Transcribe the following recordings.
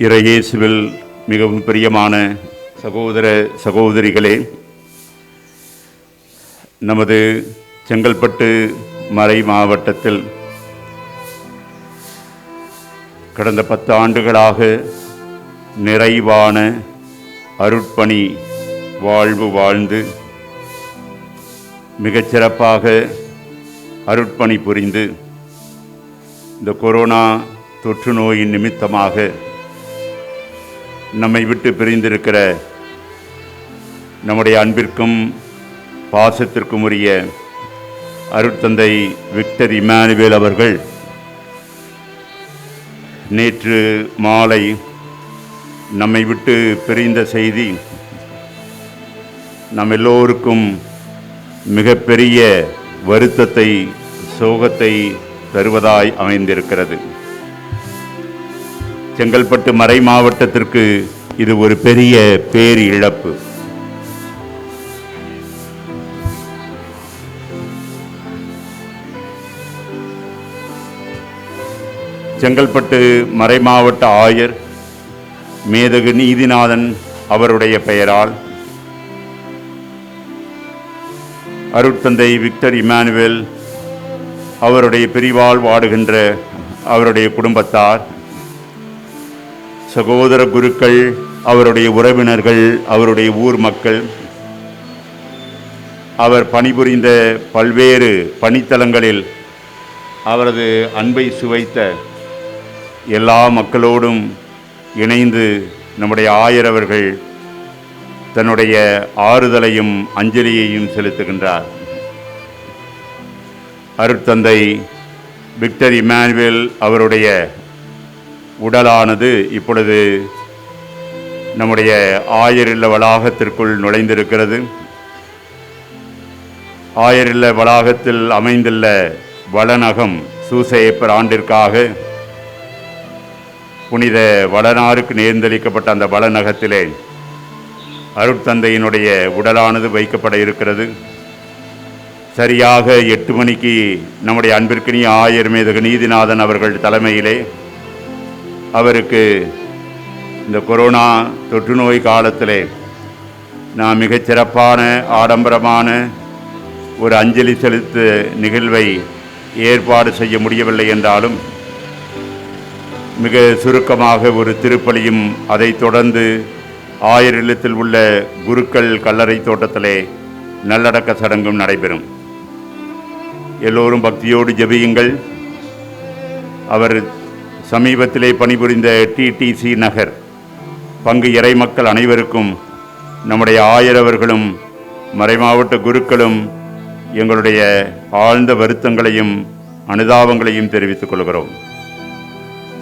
இறையேசுவில் மிகவும் பிரியமான சகோதர சகோதரிகளே, நமது செங்கல்பட்டு மறை மாவட்டத்தில் கடந்த 10 ஆண்டுகளாக நிறைவான அருட்பணி வாழ்வு வாழ்ந்து மிகச்சிறப்பாக அருட்பணி புரிந்து இந்த கொரோனா தொற்று நோயின் நிமித்தமாக நம்மை விட்டு பிரிந்திருக்கிற நம்முடைய அன்பிற்கும் பாசத்திற்கும் உரிய அருட்தந்தை விக்டர் இமானுவேல் அவர்கள் நேற்று மாலை நம்மை விட்டு பிரிந்த செய்தி நம் எல்லோருக்கும் மிகப்பெரிய வருத்தத்தை, சோகத்தை தருவதாய் அமைந்திருக்கிறது. செங்கல்பட்டு மறை மாவட்டத்திற்கு இது ஒரு பெரிய பேர் இழப்பு. செங்கல்பட்டு மறை மாவட்ட ஆயர் மேதகு நீதிநாதன் அவருடைய பெயரால் அருட்தந்தை விக்டர் இமானுவேல் அவருடைய பிரிவால் வாடுகின்ற அவருடைய குடும்பத்தார், சகோதர குருக்கள், அவருடைய உறவினர்கள், அவருடைய ஊர் மக்கள், அவர் பணிபுரிந்த பல்வேறு பணித்தலங்களில் அவரது அன்பை சுவைத்த எல்லா மக்களோடும் இணைந்து நம்முடைய ஆயர் அவர்கள் தன்னுடைய ஆறுதலையும் அஞ்சலியையும் செலுத்துகின்றார். அருட்தந்தை விக்டர் இமானுவேல் அவருடைய உடலானது இப்பொழுது நம்முடைய ஆயர் இல்ல வளாகத்திற்குள் நுழைந்திருக்கிறது. ஆயர் இல்ல வளாகத்தில் அமைந்துள்ள வளநகம் சூசையப்பர் ஆண்டிற்காக புனித வளனாருக்கு நேர்ந்தளிக்கப்பட்ட அந்த வளநகத்திலே அருட்தந்தையினுடைய உடலானது வைக்கப்பட இருக்கிறது. சரியாக 8 மணிக்கு நம்முடைய அன்பிற்கினிய ஆயர் மேதகு நீதிநாதன் அவர்கள் தலைமையிலே அவருக்கு இந்த கொரோனா தொற்று நோய் காலத்திலே நாம் மிகச்சிறப்பான ஆடம்பரமான ஒரு அஞ்சலி செலுத்து நிகழ்வை ஏற்பாடு செய்ய முடியவில்லை என்றாலும் மிக சுருக்கமாக ஒரு திருப்பலியும் அதைத் தொடர்ந்து ஆயர் இல்லத்தில் உள்ள குருக்கள் கல்லறை தோட்டத்திலே நல்லடக்க சடங்கும் நடைபெறும். எல்லோரும் பக்தியோடு ஜெபியுங்கள். அவர் சமீபத்திலே பணிபுரிந்த டிடிசி நகர் பங்கு இறை மக்கள் அனைவருக்கும் நம்முடைய ஆயர் அவர்களும் மறைமாவட்ட குருக்களும் எங்களுடைய ஆழ்ந்த வருத்தங்களையும் அனுதாபங்களையும் தெரிவித்துக் கொள்கிறோம்.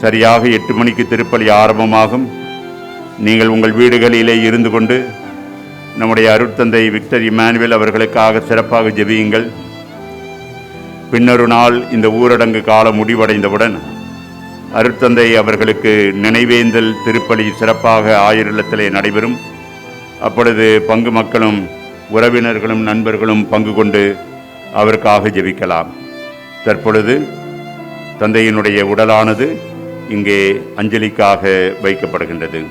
சரியாக 8 மணிக்கு திருப்பலி ஆரம்பமாகும். நீங்கள் உங்கள் வீடுகளிலே இருந்து கொண்டு நம்முடைய அருட்தந்தை விக்டர் இமானுவேல் அவர்களுக்காக சிறப்பாக ஜெபியுங்கள். பின்னொரு நாள் இந்த ஊரடங்கு காலம் முடிவடைந்தவுடன் அருட்தந்தை அவர்களுக்கு நினைவேந்தல் திருப்பலி சிறப்பாக ஆயர் இல்லத்திலே நடைபெறும். அப்பொழுது பங்கு மக்களும் உறவினர்களும் நண்பர்களும் பங்கு கொண்டு அவருக்காக ஜெபிக்கலாம். தற்பொழுது தந்தையினுடைய உடலானது இங்கே அஞ்சலிக்காக வைக்கப்படுகின்றது.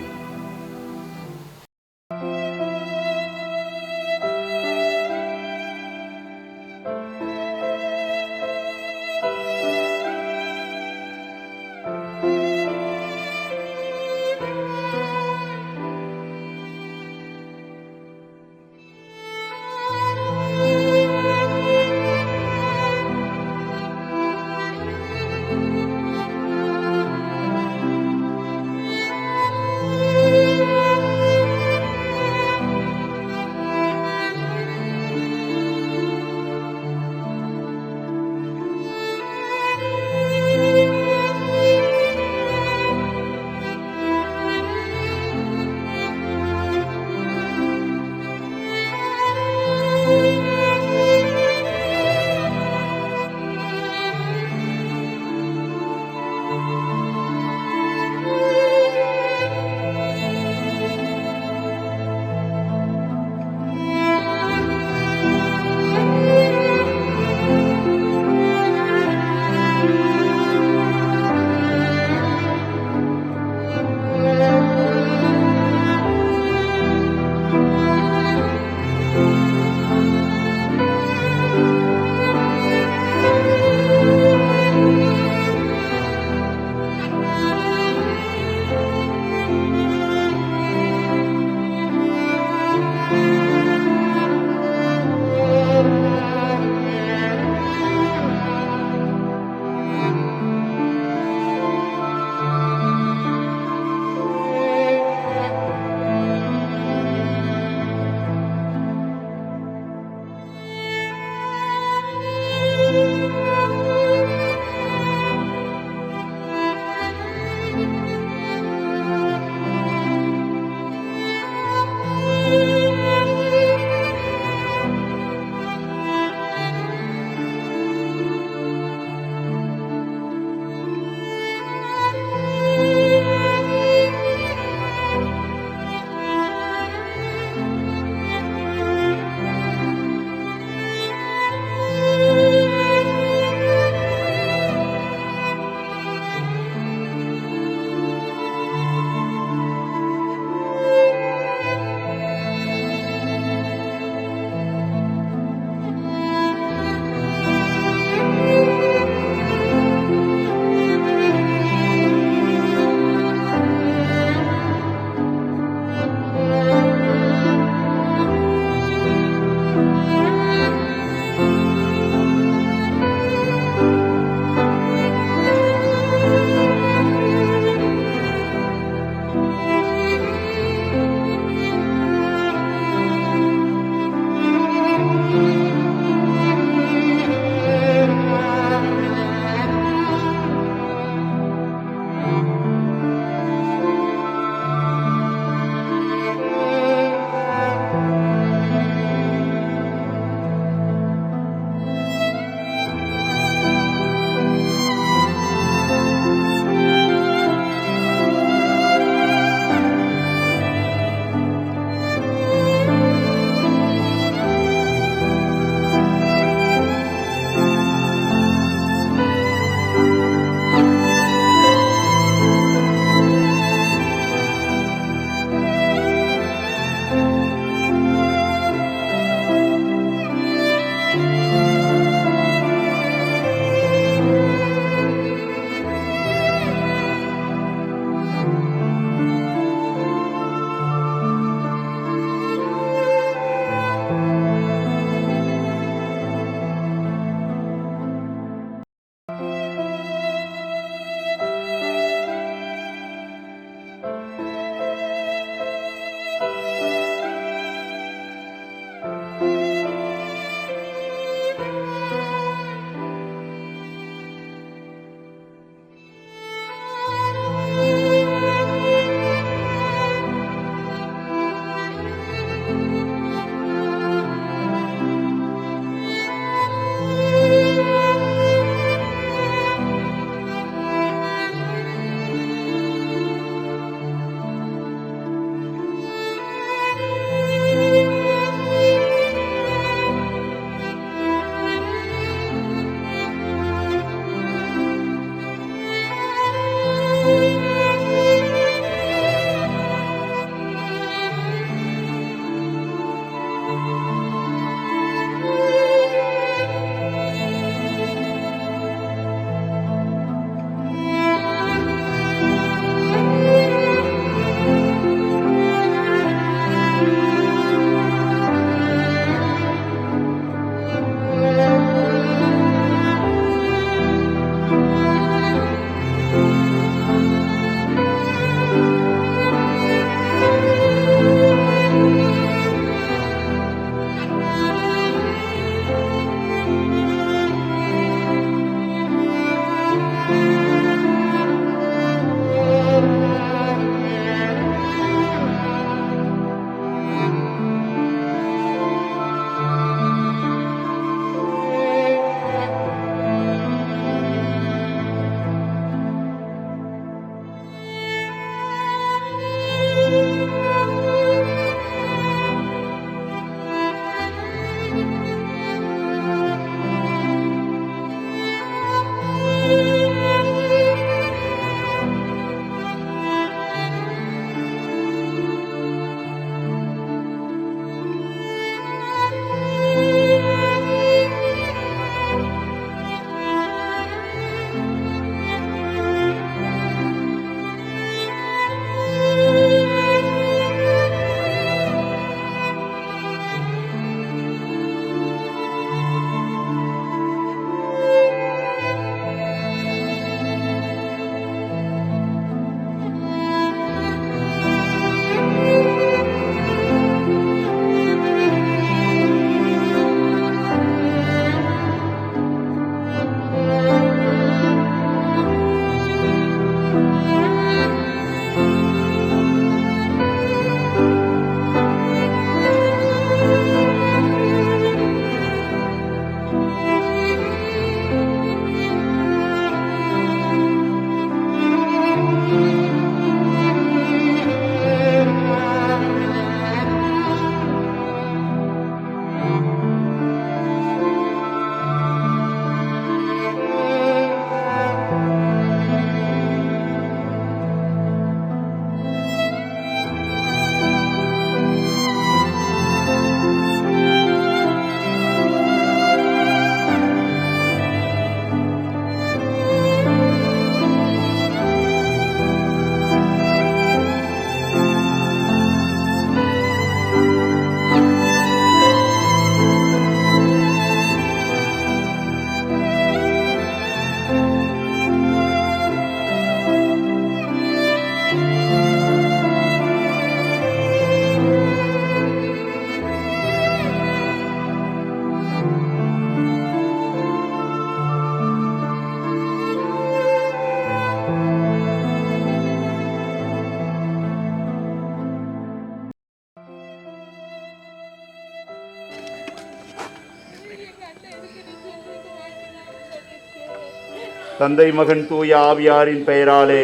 தந்தை மகன் தூய ஆவியாரின் பெயராலே.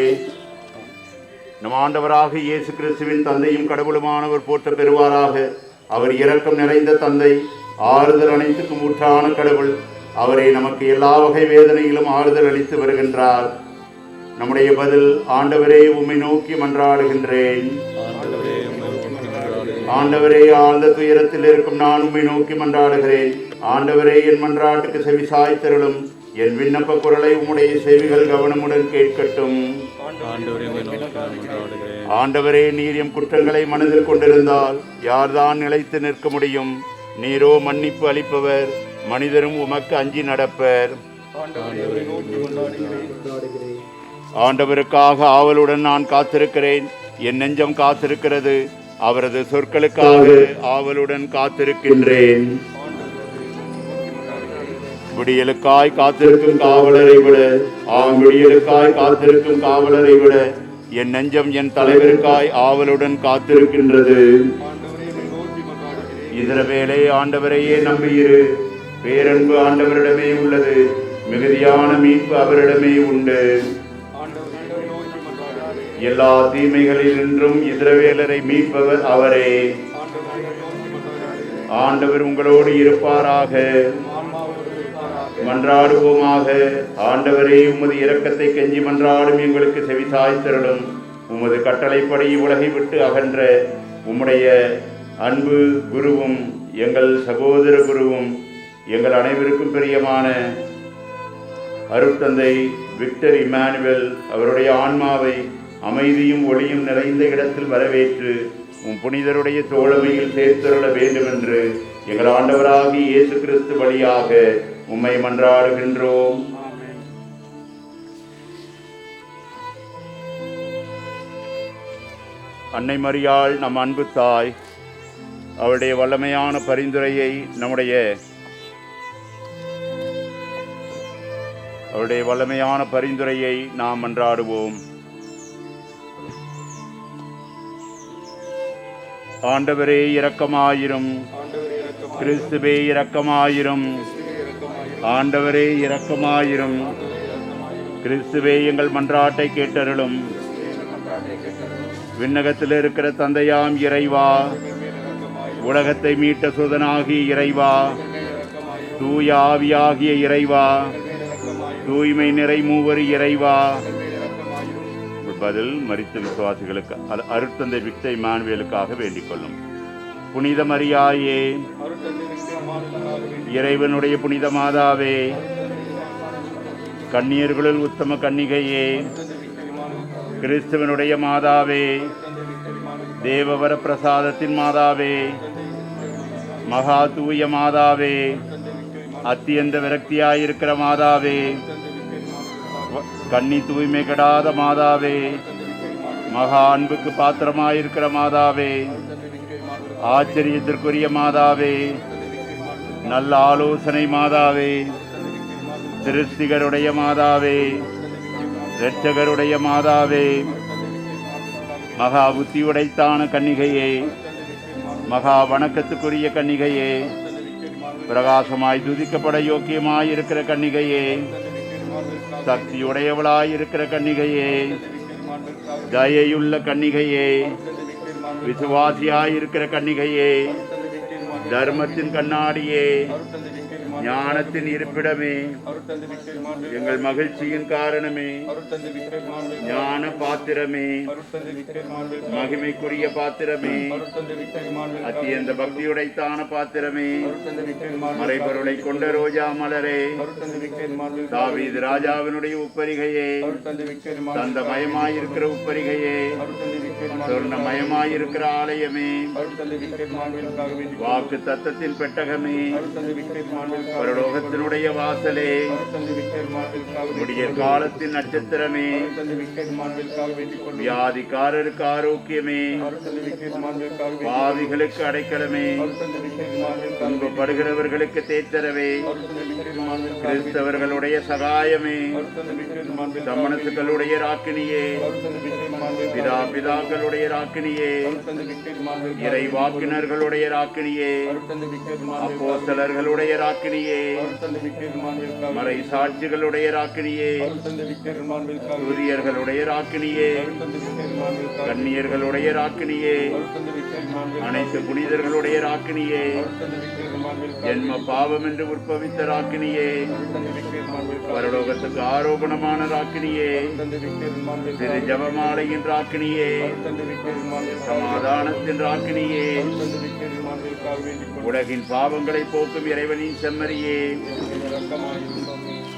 நம் ஆண்டவராக இயேசு கிறிஸ்துவின் தந்தையும் கடவுளுமானவர் போற்ற பெறுவாராக. அவர் இரக்கம் நிறைந்த தந்தை, ஆறுதல் அனைத்துக்கும் ஊற்றான கடவுள். அவரை நமக்கு எல்லா வகை வேதனையிலும் ஆறுதல் அளித்து வருகின்றார். நம்முடைய பதில், ஆண்டவரே உம்மை நோக்கி மன்றாடுகின்றேன். ஆண்டவரே, ஆழ்ந்த துயரத்தில் இருக்கும் நான் உம்மை நோக்கி மன்றாடுகிறேன். ஆண்டவரே, என் மன்றாட்டுக்கு செவி சாய்த்தருளும். என் விண்ணப்ப குரலை உம்முடைய செவிகள் கவனமுடன் கேட்கட்டும். ஆண்டவரே, நீர் எம் குற்றங்களை மனதில் கொண்டிருந்தால் யார்தான் நிலைத்து நிற்க முடியும்? நீரோ மன்னிப்பு அளிப்பவர், மனிதரும் உமக்கு அஞ்சி நடப்பர். ஆண்டவருக்காக ஆவலுடன் நான் காத்திருக்கிறேன். என் நெஞ்சம் காத்திருக்கிறது. அவரது சொற்களுக்காக ஆவலுடன் காத்திருக்கின்றேன். விடியலுக்காய் காத்திருக்கும் காவலரை விட, விடியலுக்காய் காத்திருக்கும் காவலரை விட என் நெஞ்சம் என் தலைவருக்காய் ஆவலுடன் காத்திருக்கின்றது. இஸ்ரவேலே, ஆண்டவரையே நம்பியிரு. பேரன்பு ஆண்டவரிடமே உள்ளது, மிகுதியான மீட்பு அவரிடமே உண்டு. எல்லா தீமைகளில் நின்றும் இஸ்ரவேலரை மீட்பவர் அவரே. ஆண்டவர் உங்களோடு இருப்பாராக. மன்றாடுவோமாக. ஆண்டவரே, உமது இரக்கத்தை கெஞ்சி மன்றாடும் எங்களுக்கு செவிசாய்த்தருளும். உமது கட்டளைப்படி உலகை விட்டு அகன்ற உம்முடைய அன்பு குருவும் எங்கள் சகோதர குருவும் எங்கள் அனைவருக்கும் பிரியமான அருட்தந்தை விக்டர் இம்மானுவேல் அவருடைய ஆன்மாவை அமைதியும் ஒளியும் நிறைந்த இடத்தில் வரவேற்று உம் புனிதருடைய தோழமையில் சேர்த்தருள வேண்டும் என்று எங்கள் ஆண்டவராகிய இயேசு கிறிஸ்து வழியாக உம்மை மன்றாடுகின்றோம். அன்னை மரியாள் நம் அன்பு தாய். அவருடைய வல்லமையான பரிந்துரையை நாம் மன்றாடுவோம். ஆண்டவரே இரக்கமாயிரும். கிறிஸ்துவே இரக்கமாயிரும். ஆண்டவரே இரக்கமாயிரும். கிறிஸ்துவே எங்கள் மன்றாட்டை கேட்டருளும். விண்ணகத்தில் இருக்கிற தந்தையாம் இறைவா, உலகத்தை மீட்ட சுதனாகிய இறைவா, தூய ஆவியாகிய இறைவா, தூய்மை நிறை மூவரு இறைவா. பதில், மரித்த விசுவாசிகளுக்கு அருட்தந்தை விக்டர் இம்மானுவேலுக்காக வேண்டிக் கொள்ளும். புனித மரியாயே, இறைவனுடைய புனித மாதாவே, கன்னியர்களுள் உத்தம கன்னிகையே, கிறிஸ்துவனுடைய மாதாவே, தேவவர பிரசாதத்தின் மாதாவே, மகா தூய மாதாவே, அத்தியந்த விரக்தியாயிருக்கிற மாதாவே, கன்னி தூய்மை கெடாத மாதாவே, மகா அன்புக்கு பாத்திரமாயிருக்கிற மாதாவே, ஆச்சரியத்திற்குரிய மாதாவே, நல்ல ஆலோசனை மாதாவே, சிருஷ்டிகருடைய மாதாவே, இரட்சகருடைய மாதாவே, மகா புத்தி உடைத்தான கன்னிகையே, மகா வணக்கத்துக்குரிய கன்னிகையே, பிரகாசமாய் துதிக்கப்பட யோக்கியமாயிருக்கிற கன்னிகையே, சக்தியுடையவளாயிருக்கிற கன்னிகையே, தயையுள்ள கன்னிகையே, விசுவாசியாயிருக்கிற கன்னிகையே, தர்மத்தின் கண்ணாடியே, ஞானத்தின் இருப்பிடமே, எங்கள் மகிழ்ச்சியின் காரணமே, ஞான பாத்திரமே, மகிமைக்குரிய பாத்திரமே, அத்தியந்த பக்தியுடைத்தான பாத்திரமே, மறைபொருளை கொண்ட ரோஜா மலரே, தாவீது ராஜாவினுடைய உப்பரிகையே, தந்த மயமாயிருக்கிற உப்பரிகையே, சொர்ணமயமாயிருக்கிற ஆலயமே, வாக்கு தத்தத்தின் பெட்டகமே, பரலோகத்தினுடைய வாசலே, முடிய காலத்தின் நட்சத்திரமே, வியாதிக்காரருக்கு ஆரோக்கியமே, பாவிகளுக்கு அடைக்கலமே, துன்பப்படுகிறவர்களுக்கு தேற்றரவே, கிறிஸ்தவர்களுடைய சகாயமே, சமணத்துக்களுடைய ராக்கினியே, பிதாக்களுடைய ராக்கினியே, இறை வாக்கினர்களுடைய ராக்கினியே, அப்போஸ்தலர்களுடைய ராக்கினியே, மறை சாட்சிகளுடைய ராக்கினியே, சூரியர்களுடைய ராக்கினியே, கன்னியர்களுடைய ராக்கினியே, அனைத்து புனிதர்களுடைய ராக்கினியே, ஜென்ம பாவம் என்று உற்பவித்த ராக்கினியே, பரலோகத்துக்கு ஆரோபணமான ராக்கினியே, திரு ஜபமாலையின் ராக்கினியே, சமாதானத்தின் ராக்கினியே, உலகின் பாவங்களை போக்கும் இறைவனின் செம்மறியே,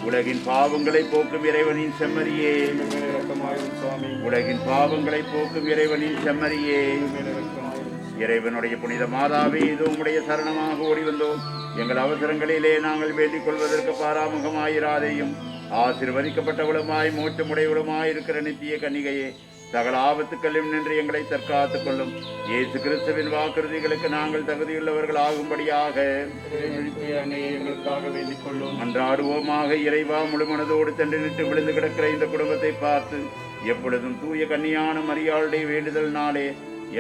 உலகின் பாவங்களை போக்கும் இறைவனின் செம்மறியே, உலகின் பாவங்களை போக்கும் இறைவனின் செம்மறியே, இறைவனுடைய புனித மாதாவே, இது உம்முடைய சரணமாக ஓடி வந்தோம். எங்கள் அவசரங்களிலே நாங்கள் வேண்டிக் கொள்வதற்கு பாராமுகமாயிராதையும், ஆசீர்வதிக்கப்பட்டவளுமாய் மோட்சமுடையவளுமாய் இருக்கிற நித்திய கன்னிகையே, சகல ஆபத்துக்களும் நின்று எங்களை தற்காத்துக் கொள்ளும். இயேசு கிறிஸ்துவின் வாக்குறுதிகளுக்கு நாங்கள் தகுதியுள்ளவர்கள் ஆகும்படியாக எங்களுக்காக வேண்டிக் கொள்ளும். அன்றாடுவோமாக. இறைவா, முழு மனதோடு தண்டு நின்று விழுந்து கிடக்கிற இந்த குடும்பத்தை பார்த்து எப்பொழுதும் தூய கன்னியான மரியாளுடைய வேண்டுதல்னாலே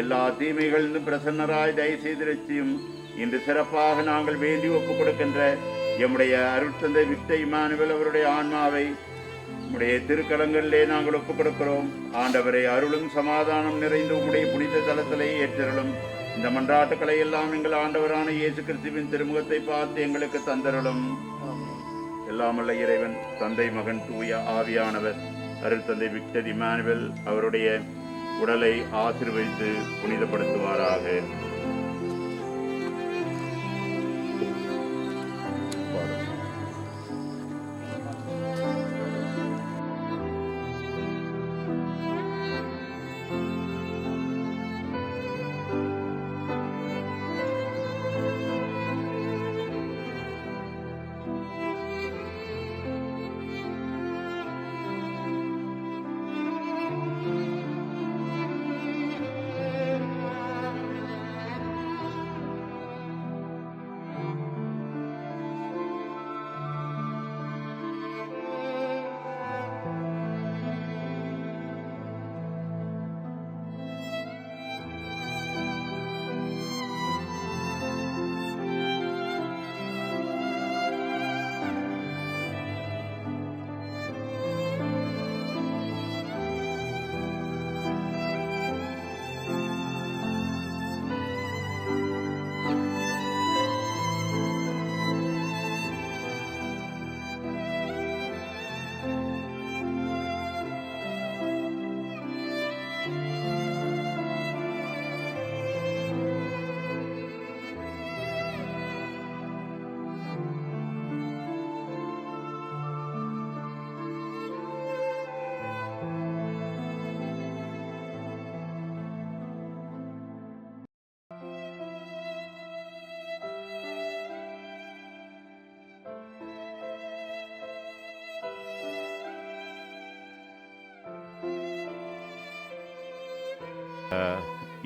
எல்லா தீமைகளிலும் பிரசன்னராய் தயவு செய்து ரட்சியும். இன்று சிறப்பாக நாங்கள் வேண்டி ஒப்புக் கொடுக்கின்ற எம்முடைய அருட்தந்தை விக்டர் இமானுவேல் அவருடைய ஆன்மாவை உம்முடைய திருக்கலங்களிலே நாங்கள் ஒப்புக் கொடுக்கிறோம். ஆண்டவரை, அருளும் சமாதானம் நிறைந்து உம்முடைய புனித தலத்திலே ஏற்றருளும். இந்த மன்றாட்டுக்களை எல்லாம் எங்கள் ஆண்டவரான இயேசு கிறிஸ்துவின் திருமுகத்தை பார்த்து எங்களுக்கு தந்தருளும். எல்லாமல்ல இறைவன், தந்தை, மகன், தூய ஆவியானவர் அருட்தந்தை விக்டர் இமானுவேல் அவருடைய உடலை ஆசீர்வதித்து புனிதப்படுத்துவாராக.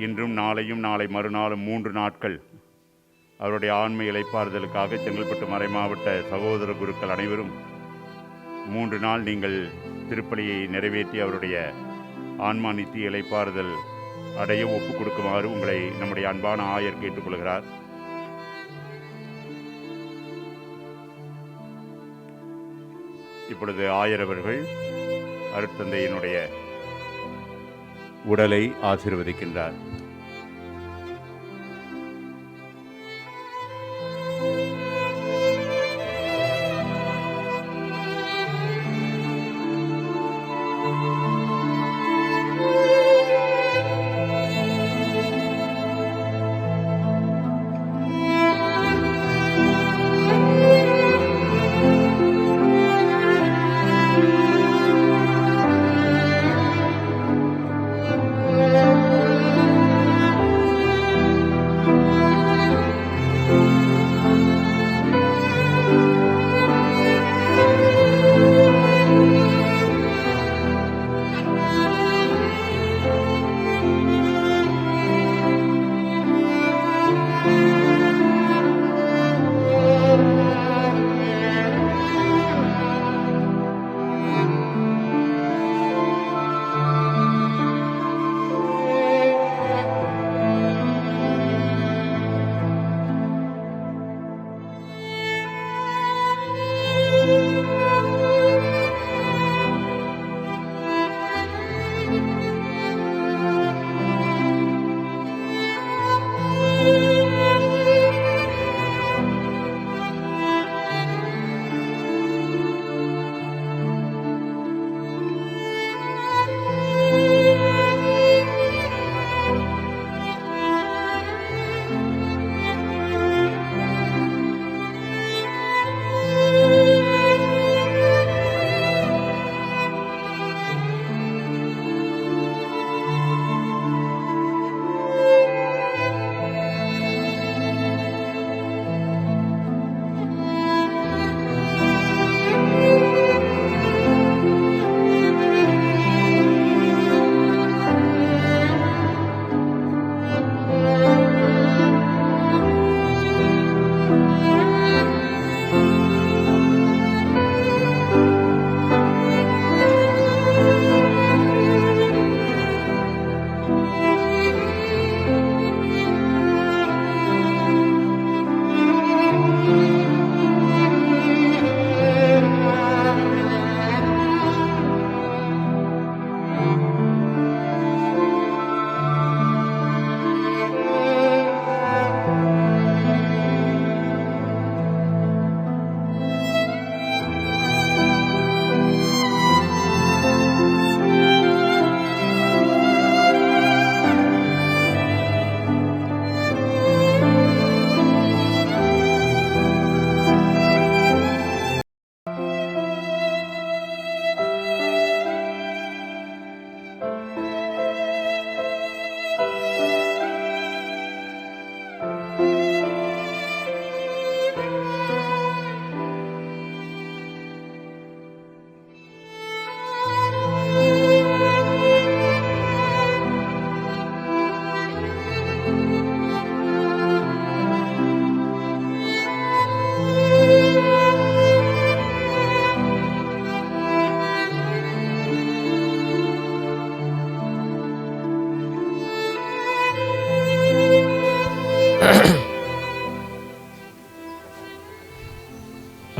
இன்றும் நாளையும் நாளை மறுநாளும் 3 நாட்கள் அவருடைய ஆன்ம இளைப்பாறுதலுக்காக செங்கல்பட்டு மறைமாவட்ட சகோதர குருக்கள் அனைவரும் 3 நாள் நீங்கள் திருப்பலியை நிறைவேற்றி அவருடைய ஆன்மா நித்திய இளைப்பாறுதல் அடைய ஒப்புக் கொடுக்குமாறு உங்களை நம்முடைய அன்பான ஆயர் கேட்டுக்கொள்கிறார். இப்பொழுது ஆயர் அவர்கள் அருட்தந்தையினுடைய உடலை ஆசீர்வதிக்கின்றார்.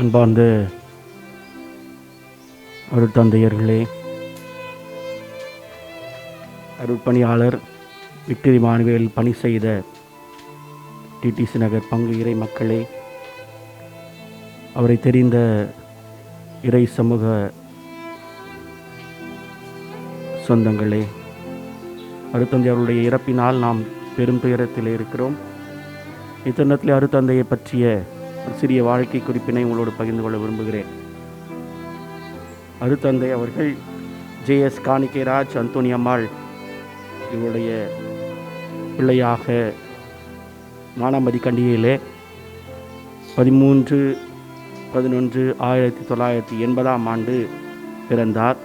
அன்பார்ந்த அருட்தந்தையர்களே, அருட்பணியாளர் விக்டரி மானுவேல் பணி செய்த டிடிசி நகர் பங்கு இறை மக்களே, அவரை தெரிந்த இறை சமூக சொந்தங்களே, அருட்தந்தை அவருடைய இறப்பினால் நாம் பெரும் துயரத்தில் இருக்கிறோம். இத்தருணத்தில் அருட்தந்தையை பற்றிய ஒரு சிறிய வாழ்க்கை குறிப்பினை உங்களோடு பகிர்ந்து கொள்ள விரும்புகிறேன். அருட்தந்தை அவர்கள் ஜேஎஸ் காணிக்கைராஜ் அந்தோணி அம்மாள் இவருடைய பிள்ளையாக மானாமதி கண்டிகையிலே 13/11/1980 பிறந்தார்.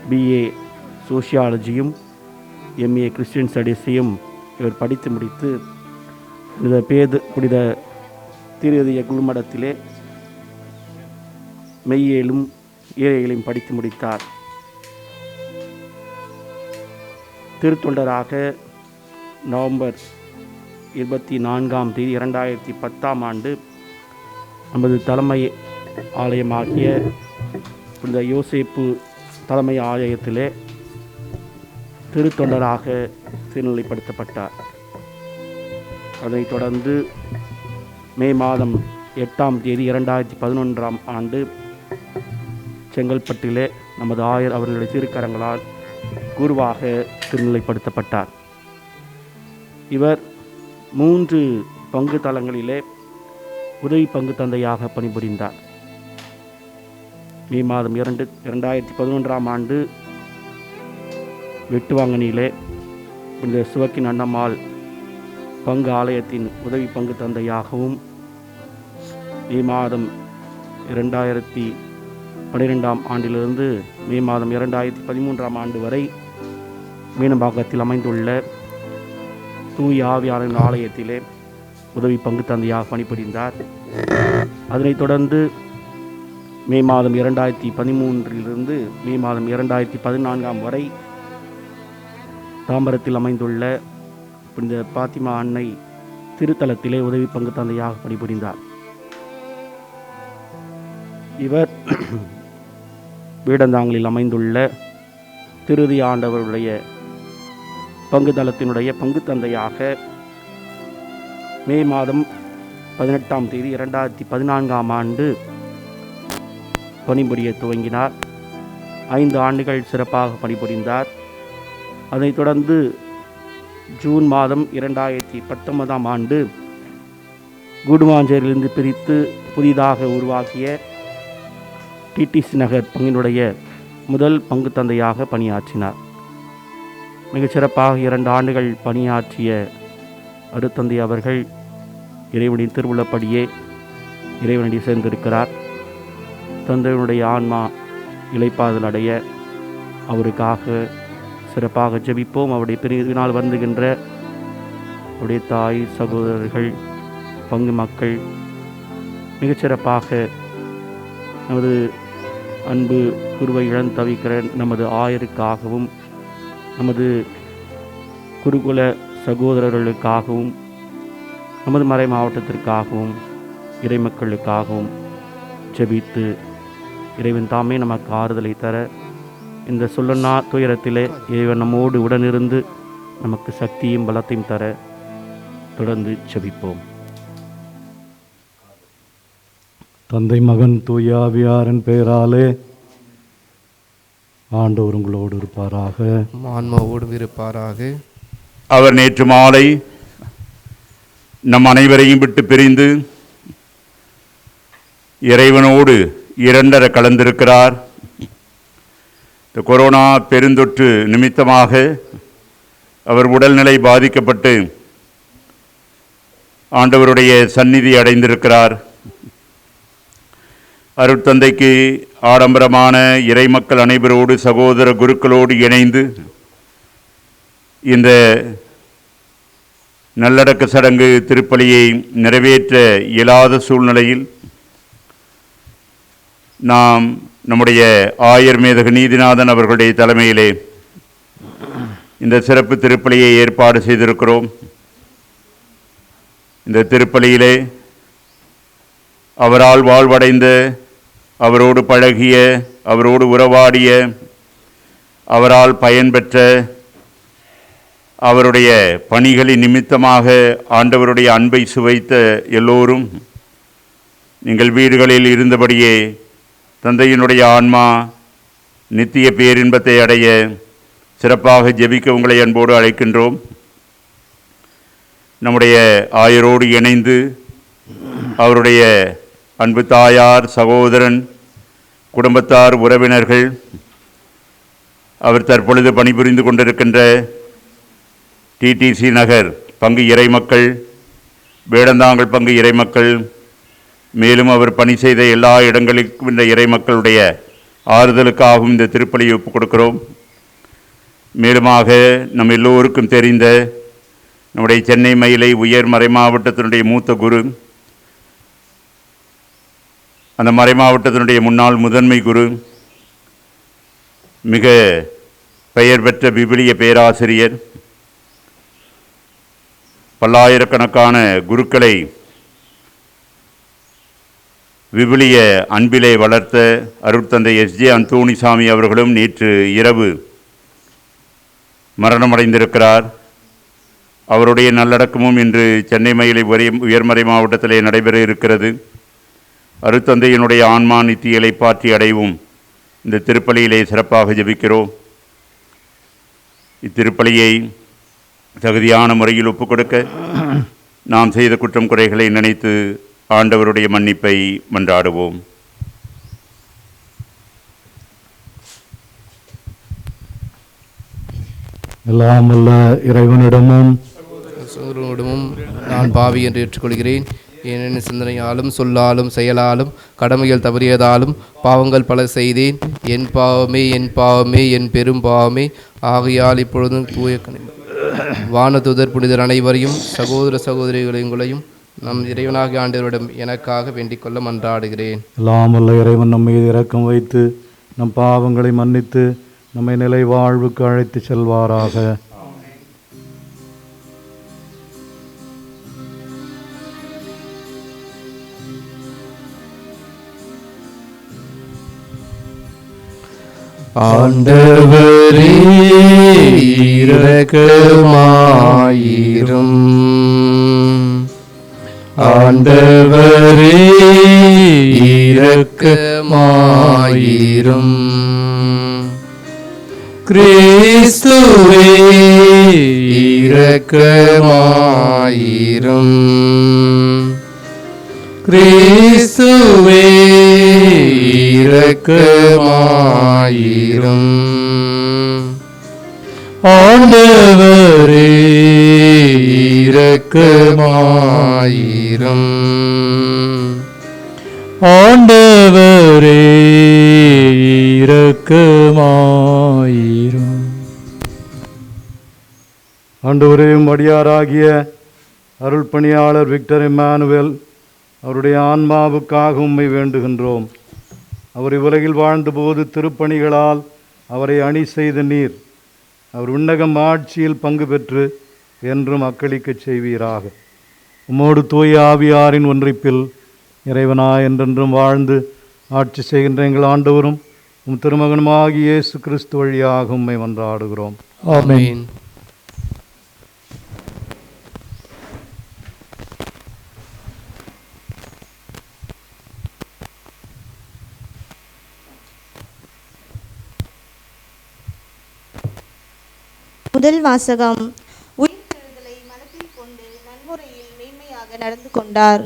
பிஏ சோஷியாலஜியும் எம்ஏ கிறிஸ்டியன் ஸ்டடீஸையும் இவர் படித்து முடித்து புனித திருதிய குழுமடத்திலே மெய்யியலும் இறையியலையும் படித்து முடித்தார். திருத்தொண்டராக நவம்பர் 24 2010 நமது தலைமை ஆலயமாகிய புனித யோசேப்பு தலைமை ஆலயத்திலே திருத்தொண்டராக திருநிலைப்படுத்தப்பட்டார். அதைத் தொடர்ந்து மே மாதம் 8 2011 செங்கல்பட்டிலே நமது ஆயர் அவர்களுடைய திருக்கரங்களால் குருவாக திருநிலைப்படுத்தப்பட்டார். இவர் 3 பங்கு தளங்களிலே உதவி பங்கு தந்தையாக பணிபுரிந்தார். மே மாதம் 2011 வெட்டுவாங்கனிலே இந்த சிவக்கின் அண்ணம்மாள் பங்கு ஆலயத்தின் உதவி பங்கு தந்தையாகவும், மே மாதம் 2012 மே மாதம் 2013 வரை மீனம்பாக்கத்தில் அமைந்துள்ள தூய ஆவியாரின் ஆலயத்திலே உதவி பங்கு தந்தையாக பணிபுரிந்தார். அதனைத் தொடர்ந்து மே மாதம் 2013 மே மாதம் 2014 வரை தாம்பரத்தில் அமைந்துள்ள புனித பாத்திமா அன்னை திருத்தலத்திலே உதவி பங்கு தந்தையாக பணிபுரிந்தார். இவர் வீடந்தாங்கலில் அமைந்துள்ள திருதி ஆண்டவருடைய பங்கு தளத்தினுடைய பங்கு தந்தையாக மே மாதம் 18 2014 பணிபுரிய துவங்கினார். 5 ஆண்டுகள் சிறப்பாக பணிபுரிந்தார். அதைத் தொடர்ந்து ஜூன் மாதம் 2019 கூடுமாஞ்சேரியிலிருந்து பிரித்து புதிதாக உருவாக்கிய டிடிசி நகர் பங்கினுடைய முதல் பங்கு தந்தையாக பணியாற்றினார். மிகச்சிறப்பாக 2 ஆண்டுகள் பணியாற்றிய அருட்தந்தை அவர்கள் இறைவனின் திருவுள்ளப்படியே இறைவனடி சேர்ந்திருக்கிறார். தந்தையினுடைய ஆன்மா இளைப்பாறுதல் அடைய அவருக்காக சிறப்பாக ஜெபிப்போம். அவருடைய பிரிவினால் வருந்துகின்ற அவருடைய தாய், சகோதரர்கள், பங்கு மக்கள் மிகச்சிறப்பாக நமது அன்பு குருவை இழந்தவிக்கிற நமது ஆயருக்காகவும், நமது குருகுல சகோதரர்களுக்காகவும், நமது மறை மாவட்டத்திற்காகவும், இறைமக்களுக்காகவும் ஜெபித்து இறைவன் தாமே நமக்கு ஆறுதலை தர, இந்த சொல்லனா துயரத்திலே இறைவன் நம்மோடு உடனிருந்து நமக்கு சக்தியும் பலத்தையும் தர தொடர்ந்து ஜெபிப்போம். தந்தை, மகன், தூய ஆவியாரின் பெயராலே. ஆண்டவர் உங்களோடு இருப்பாராக, ஆன்மாவோடும் இருப்பாராக. அவர் நேற்று மாலை நம் அனைவரையும் விட்டு பிரிந்து இறைவனோடு இரண்டர கலந்திருக்கிறார். இந்த கொரோனா பெருந்தொற்று நிமித்தமாக அவர் உடல்நிலை பாதிக்கப்பட்டு ஆண்டவருடைய சந்நிதி அடைந்திருக்கிறார். அருட்தந்தைக்கு ஆடம்பரமான இறைமக்கள் அனைவரோடு, சகோதர குருக்களோடு இணைந்து இந்த நல்லடக்க சடங்கு திருப்பலியை நிறைவேற்ற இயலாத சூழ்நிலையில் நாம் நம்முடைய ஆயர் மேதகு நீதிநாதன் அவர்களுடைய தலைமையிலே இந்த சிறப்பு திருப்பலியை ஏற்பாடு செய்திருக்கிறோம். இந்த திருப்பலியிலே அவரால் வாழ்வடைந்த, அவரோடு பழகிய, அவரோடு உறவாடிய, அவரால் பயன்பெற்ற, அவருடைய பணிகளின் நிமித்தமாக ஆண்டவருடைய அன்பை சுவைத்த எல்லோரும் நீங்கள் வீடுகளில் இருந்தபடியே தந்தையினுடைய ஆன்மா நித்திய பேரின்பத்தை அடைய சிறப்பாக ஜெபிக்க உங்களை அன்போடு அழைக்கின்றோம். நம்முடைய ஆயரோடு இணைந்து அவருடைய அன்பு தாயார், சகோதரன், குடும்பத்தார், உறவினர்கள், அவர் தற்பொழுது பணிபுரிந்து கொண்டிருக்கின்ற டிடிசி நகர் பங்கு இறைமக்கள், வேடந்தாங்கல் பங்கு இறைமக்கள், மேலும் அவர் பணி செய்த எல்லா இடங்களுக்கும் இந்த இறைமக்களுடைய ஆறுதலுக்காகவும் இந்த திருப்பலியை ஒப்புக் கொடுக்கிறோம். மேலுமாக நம் எல்லோருக்கும் தெரிந்த நம்முடைய சென்னை மயிலை உயர் மறைமாவட்டத்தினுடைய மூத்த குரு, அந்த மறைமாவட்டத்தினுடைய முன்னாள் முதன்மை குரு, மிக பெயர் பெற்ற விவிலிய பேராசிரியர், பல்லாயிரக்கணக்கான குருக்களை விவிலிய அன்பிலே வளர்த்த அருட்தந்தை எஸ்ஜே அந்தோணிசாமி அவர்களும் நேற்று இரவு மரணமடைந்திருக்கிறார். அவருடைய நல்லடக்கமும் இன்று சென்னை மயிலை உயர்மறை மாவட்டத்திலே நடைபெற இருக்கிறது. அருட்தந்தையினுடைய ஆன்மா நித்திய இளைப்பாற்றி அடைவும் இந்த திருப்பலியிலே சிறப்பாக ஜெபிக்கிறோம். இத்திருப்பலியை தகுதியான முறையில் ஒப்புக் கொடுக்க நாம் செய்த குற்றம் குறைகளை நினைத்து ஆண்டவருடைய மன்னிப்பை மன்றாடுவோம். எல்லாம் வல்ல இறைவனிடமும் சகோதரனிடமும் நான் பாவி என்று ஏற்றுக்கொள்கிறேன். ஏனெனில் சிந்தனையாலும் சொல்லாலும் செயலாலும் கடமைகள் தவறியதாலும் பாவங்கள் பல செய்தேன். என் பாவமே, என் பாவமே, என் பெரும் பாவமே. ஆகையால் இப்பொழுதும் தூய வானதூதர் புனிதர் அனைவரையும் சகோதர சகோதரிகளையும் நம் இறைவனாகிய ஆண்டவரிடம் எனக்காக வேண்டிக் கொள்ள மன்றாடுகிறேன். எல்லாம் வல்ல இறைவன் நம் மீது இரக்கம் வைத்து நம் பாவங்களை மன்னித்து நம்மை நிலை வாழ்வுக்கு அழைத்து செல்வாராக. ஆண்டவரே இரக்கமாயிரும். ஆண்டவரே இரக்கமாயிரும். கிறிஸ்துவே இரக்கமாயிரும். கிறிஸ்துவே இரக்கமாயிரும். ஆண்டவரே இரக்கமாயிரும். ஆண்டவரே இரக்கமாயிரும். ஆண்டவரே, அடியாராகிய அருள் பணியாளர் விக்டர் இம்மானுவேல் அவருடைய ஆன்மாவுக்காக உம்மை வேண்டுகின்றோம். அவர் இவ்வுலகில் வாழ்ந்தபோது திருப்பணிகளால் அவரை அணி செய்த நீர் அவர் விண்ணகம் ஆட்சியில் பங்கு பெற்று என்றும் அக்களிக்கச் செய்வீராக. உம்மோடு தூய ஆவியாரின் ஒன்றிப்பில் இறைவனாய் என்றென்றும் வாழ்ந்து ஆட்சி செய்கின்ற எங்கள் ஆண்டவரும் உம் திருமகனுமாகிய இயேசு கிறிஸ்து வழியாக உம்மை மன்றாடுகிறோம். ஆமென். முதல் வாசகம். உயிர்த்தெழுதலை மனத்தில் கொண்டு நன்முறையில் மேன்மையாக நடந்து கொண்டார்.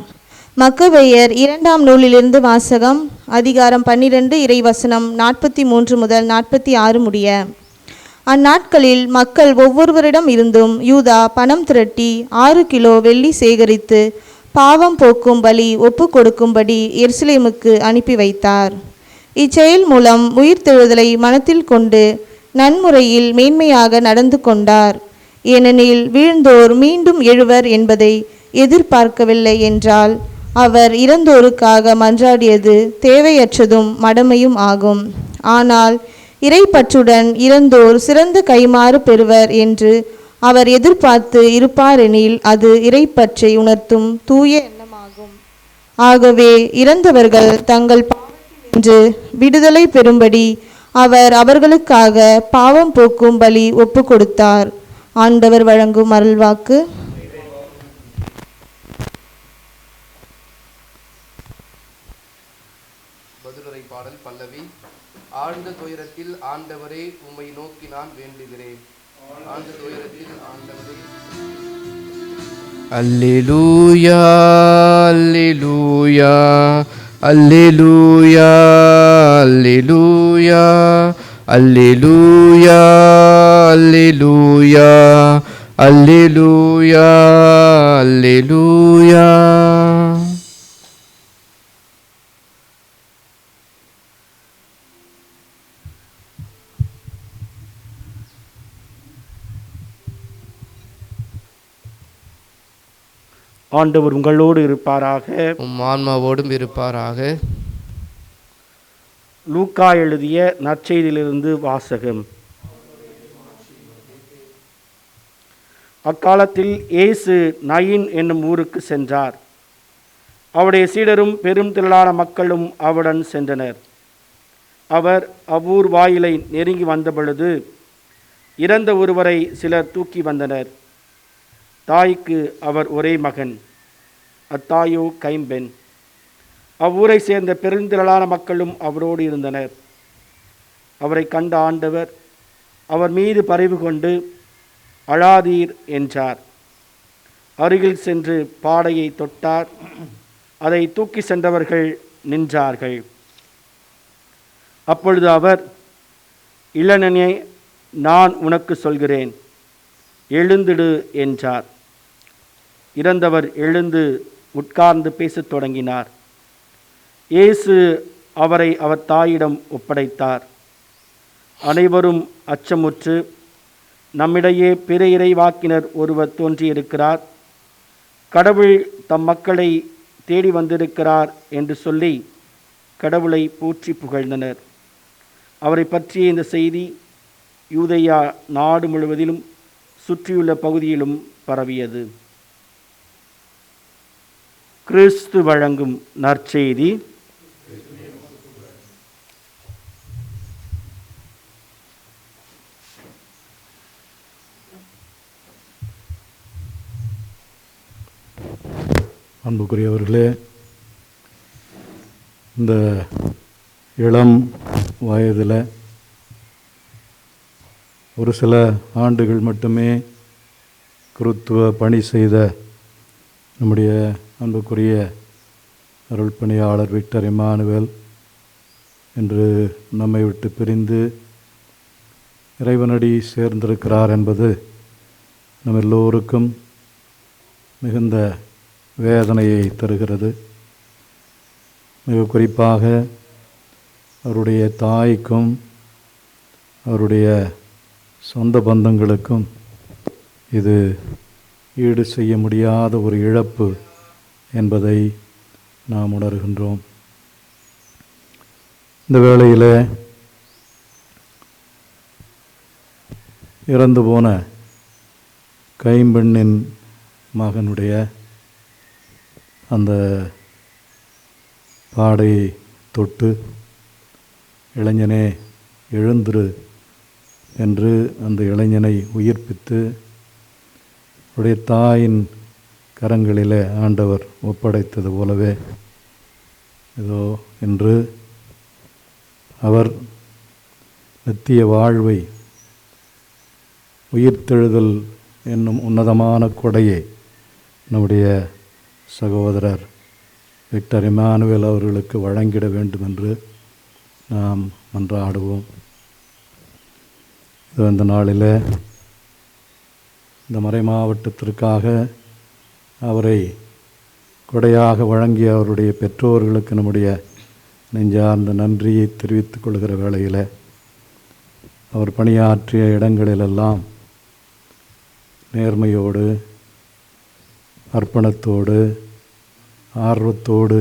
மக்கபேயர் 2ஆம் நூலிலிருந்து வாசகம். அதிகாரம் 12, இறைவசனம் 43 முதல் 46 முடிய. அந்நாட்களில் மக்கள் ஒவ்வொருவரிடம் இருந்தும் யூதா பணம் திரட்டி 6 கிலோ வெள்ளி சேகரித்து பாவம் போக்கும் பலி ஒப்பு கொடுக்கும்படி எருசலேமுக்கு அனுப்பி வைத்தார். இச்செயல் மூலம் உயிர்த்தெழுதலை மனத்தில் கொண்டு நன்முறையில் மேன்மையாக நடந்து கொண்டார். ஏனெனில் வீழ்ந்தோர் மீண்டும் எழுவர் என்பதை எதிர்பார்க்கவில்லை என்றால் அவர் இறந்தோருக்காக மன்றாடியது தேவையற்றதும் மடமையும் ஆகும். ஆனால் இறைப்பற்றுடன் இறந்தோர் சிறந்த கைமாறு பெறுவர் என்று அவர் எதிர்பார்த்து இருப்பாரெனில் அது இறைப்பற்றை உணர்த்தும் தூய எண்ணமாகும். ஆகவே இறந்தவர்கள் தங்கள் பாவத்தினின்று விடுதலை பெறும்படி அவர் அவர்களுக்காக பாவம் போக்கும் பலி ஒப்பு கொடுத்தார். ஆண்டவர் வழங்கும் அருள்வாக்கு. பதிலுரை பாடல் பல்லவி. ஆழ்ந்த துயரத்தில் ஆண்டவரே உம்மை நோக்கி நான் வேண்டுகிறேன். ஆழ்ந்த துயரத்தில் ஆண்டவரே. அல்லேலூயா அல்லேலூயா அல்லேலூயா அல்லேலூயா அல்லேலூயா அல்லேலூயா அல்லேலூயா அல்லேலூயா. ஆண்டவர் உங்களோடு இருப்பாராக. உம் ஆன்மாவோடும் இருப்பாராக. லூக்கா எழுதிய நற்செய்தியிலிருந்து வாசகம். அக்காலத்தில் இயேசு நயின் என்னும் ஊருக்கு சென்றார். அவருடைய சீடரும் பெரும் திரளான மக்களும் அவருடன் சென்றனர். அவர் அவ்வூர் வாயிலை நெருங்கி வந்தபொழுது இறந்த ஒருவரை சிலர் தூக்கி வந்தனர். தாய்க்கு அவர் ஒரே மகன், அத்தாயோ கைம்பெண். அவ்வூரை சேர்ந்த பெருந்திரளான மக்களும் அவரோடு இருந்தனர். அவரை கண்ட ஆண்டவர் அவர் மீது பரிவு கொண்டு, அழாதீர் என்றார். அருகில் சென்று பாடையை தொட்டார். அதை தூக்கி சென்றவர்கள் நின்றார்கள். அப்பொழுது அவர், இளைஞனே, நான் உனக்கு சொல்கிறேன், எழுந்திடு என்றார். இறந்தவர் எழுந்து உட்கார்ந்து பேசத் தொடங்கினார். இயேசு அவரை அவர் தாயிடம் ஒப்படைத்தார். அனைவரும் அச்சமுற்று, நம்மிடையே பிற இறைவாக்கினர் ஒருவர் தோன்றியிருக்கிறார், கடவுள் தம் மக்களை தேடி வந்திருக்கிறார் என்று சொல்லி கடவுளை போற்றி புகழ்ந்தனர். அவரை பற்றிய இந்த செய்தி யூதேயா நாடு முழுவதிலும் சுற்றியுள்ள பகுதியிலும் பரவியது. கிறிஸ்து வழங்கும் நற்செய்தி. அன்புக்குரியவர்களே, இந்த இளம் வயதில் ஒரு சில ஆண்டுகள் மட்டுமே கிறித்துவ பணி செய்த நம்முடைய அன்புக்குரிய அருள் பணியாளர் விக்டர் இம்மானுவேல் என்று நம்மை விட்டு பிரிந்து இறைவனடி சேர்ந்திருக்கிறார் என்பது நம் எல்லோருக்கும் மிகுந்த வேதனையை தருகிறது. மிக குறிப்பாக அவருடைய தாய்க்கும் அவருடைய சொந்த பந்தங்களுக்கும் இது ஈடு செய்ய முடியாத ஒரு இழப்பு என்பதை நாம் உணர்கின்றோம். இந்த வேளையில் இறந்து போன கைம்பெண்ணின் மகனுடைய அந்த பாடையை தொட்டு, இளைஞனே எழுந்திரு என்று அந்த இளைஞனை உயிர்ப்பித்து அவருடைய தாயின் கரங்களிலே ஆண்டவர் ஒப்படைத்தது போலவே இதோ என்று அவர் நித்திய வாழ்வை, உயிர்த்தெழுதல் என்னும் உன்னதமான கொடையை நம்முடைய சகோதரர் விக்டர் இம்மானுவேல் அவர்களுக்கு வழங்கிட வேண்டும் என்று நாம் மன்றாடுவோம். இந்த நாளில் இந்த மறை மாவட்டத்திற்காக அவரை கொடையாக வழங்கிய அவருடைய பெற்றோர்களுக்கு நம்முடைய நெஞ்சார்ந்த நன்றியை தெரிவித்துக் கொள்கிற வேளையில் அவர் பணியாற்றிய இடங்களிலெல்லாம் நேர்மையோடு, அர்ப்பணத்தோடு, ஆர்வத்தோடு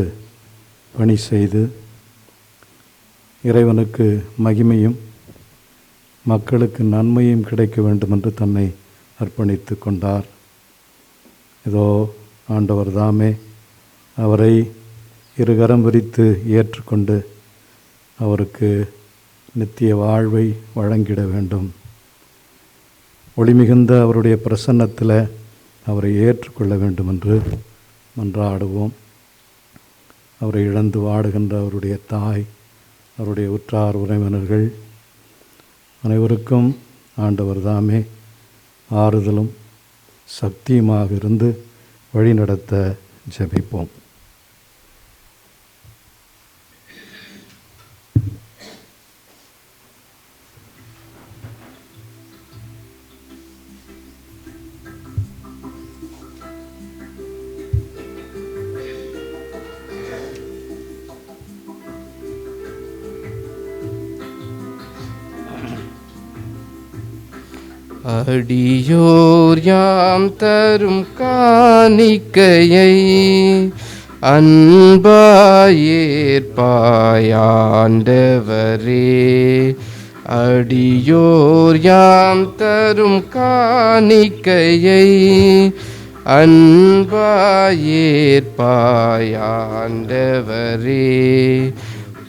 பணி செய்து இறைவனுக்கு மகிமையும் மக்களுக்கு நன்மையும் கிடைக்க வேண்டும் என்று தன்னை அர்ப்பணித்து கொண்டார். இதோ ஆண்டவர் தாமே அவரை இருகரம் விரித்து ஏற்றுக்கொண்டு அவருக்கு நித்திய வாழ்வை வழங்கிட வேண்டும். ஒளிமிகுந்த அவருடைய பிரசன்னத்தில் அவரை ஏற்றுக்கொள்ள வேண்டும் என்று மன்றாடுவோம். அவரை இழந்து வாடுகின்ற அவருடைய தாய், அவருடைய உற்றார் உறவினர்கள் அனைவருக்கும் ஆண்டவர் தாமே ஆறுதலும் சக்தியுமாக இருந்து வழிநடத்த ஜெபிப்போம். அடியோர் யாம் தரும் காணிக்கையை அன்பாயேற்பாயாண்டவரே. அடியோர் யாம் தரும் காணிக்கையை அன்பாயேற்பாயாண்டவரே.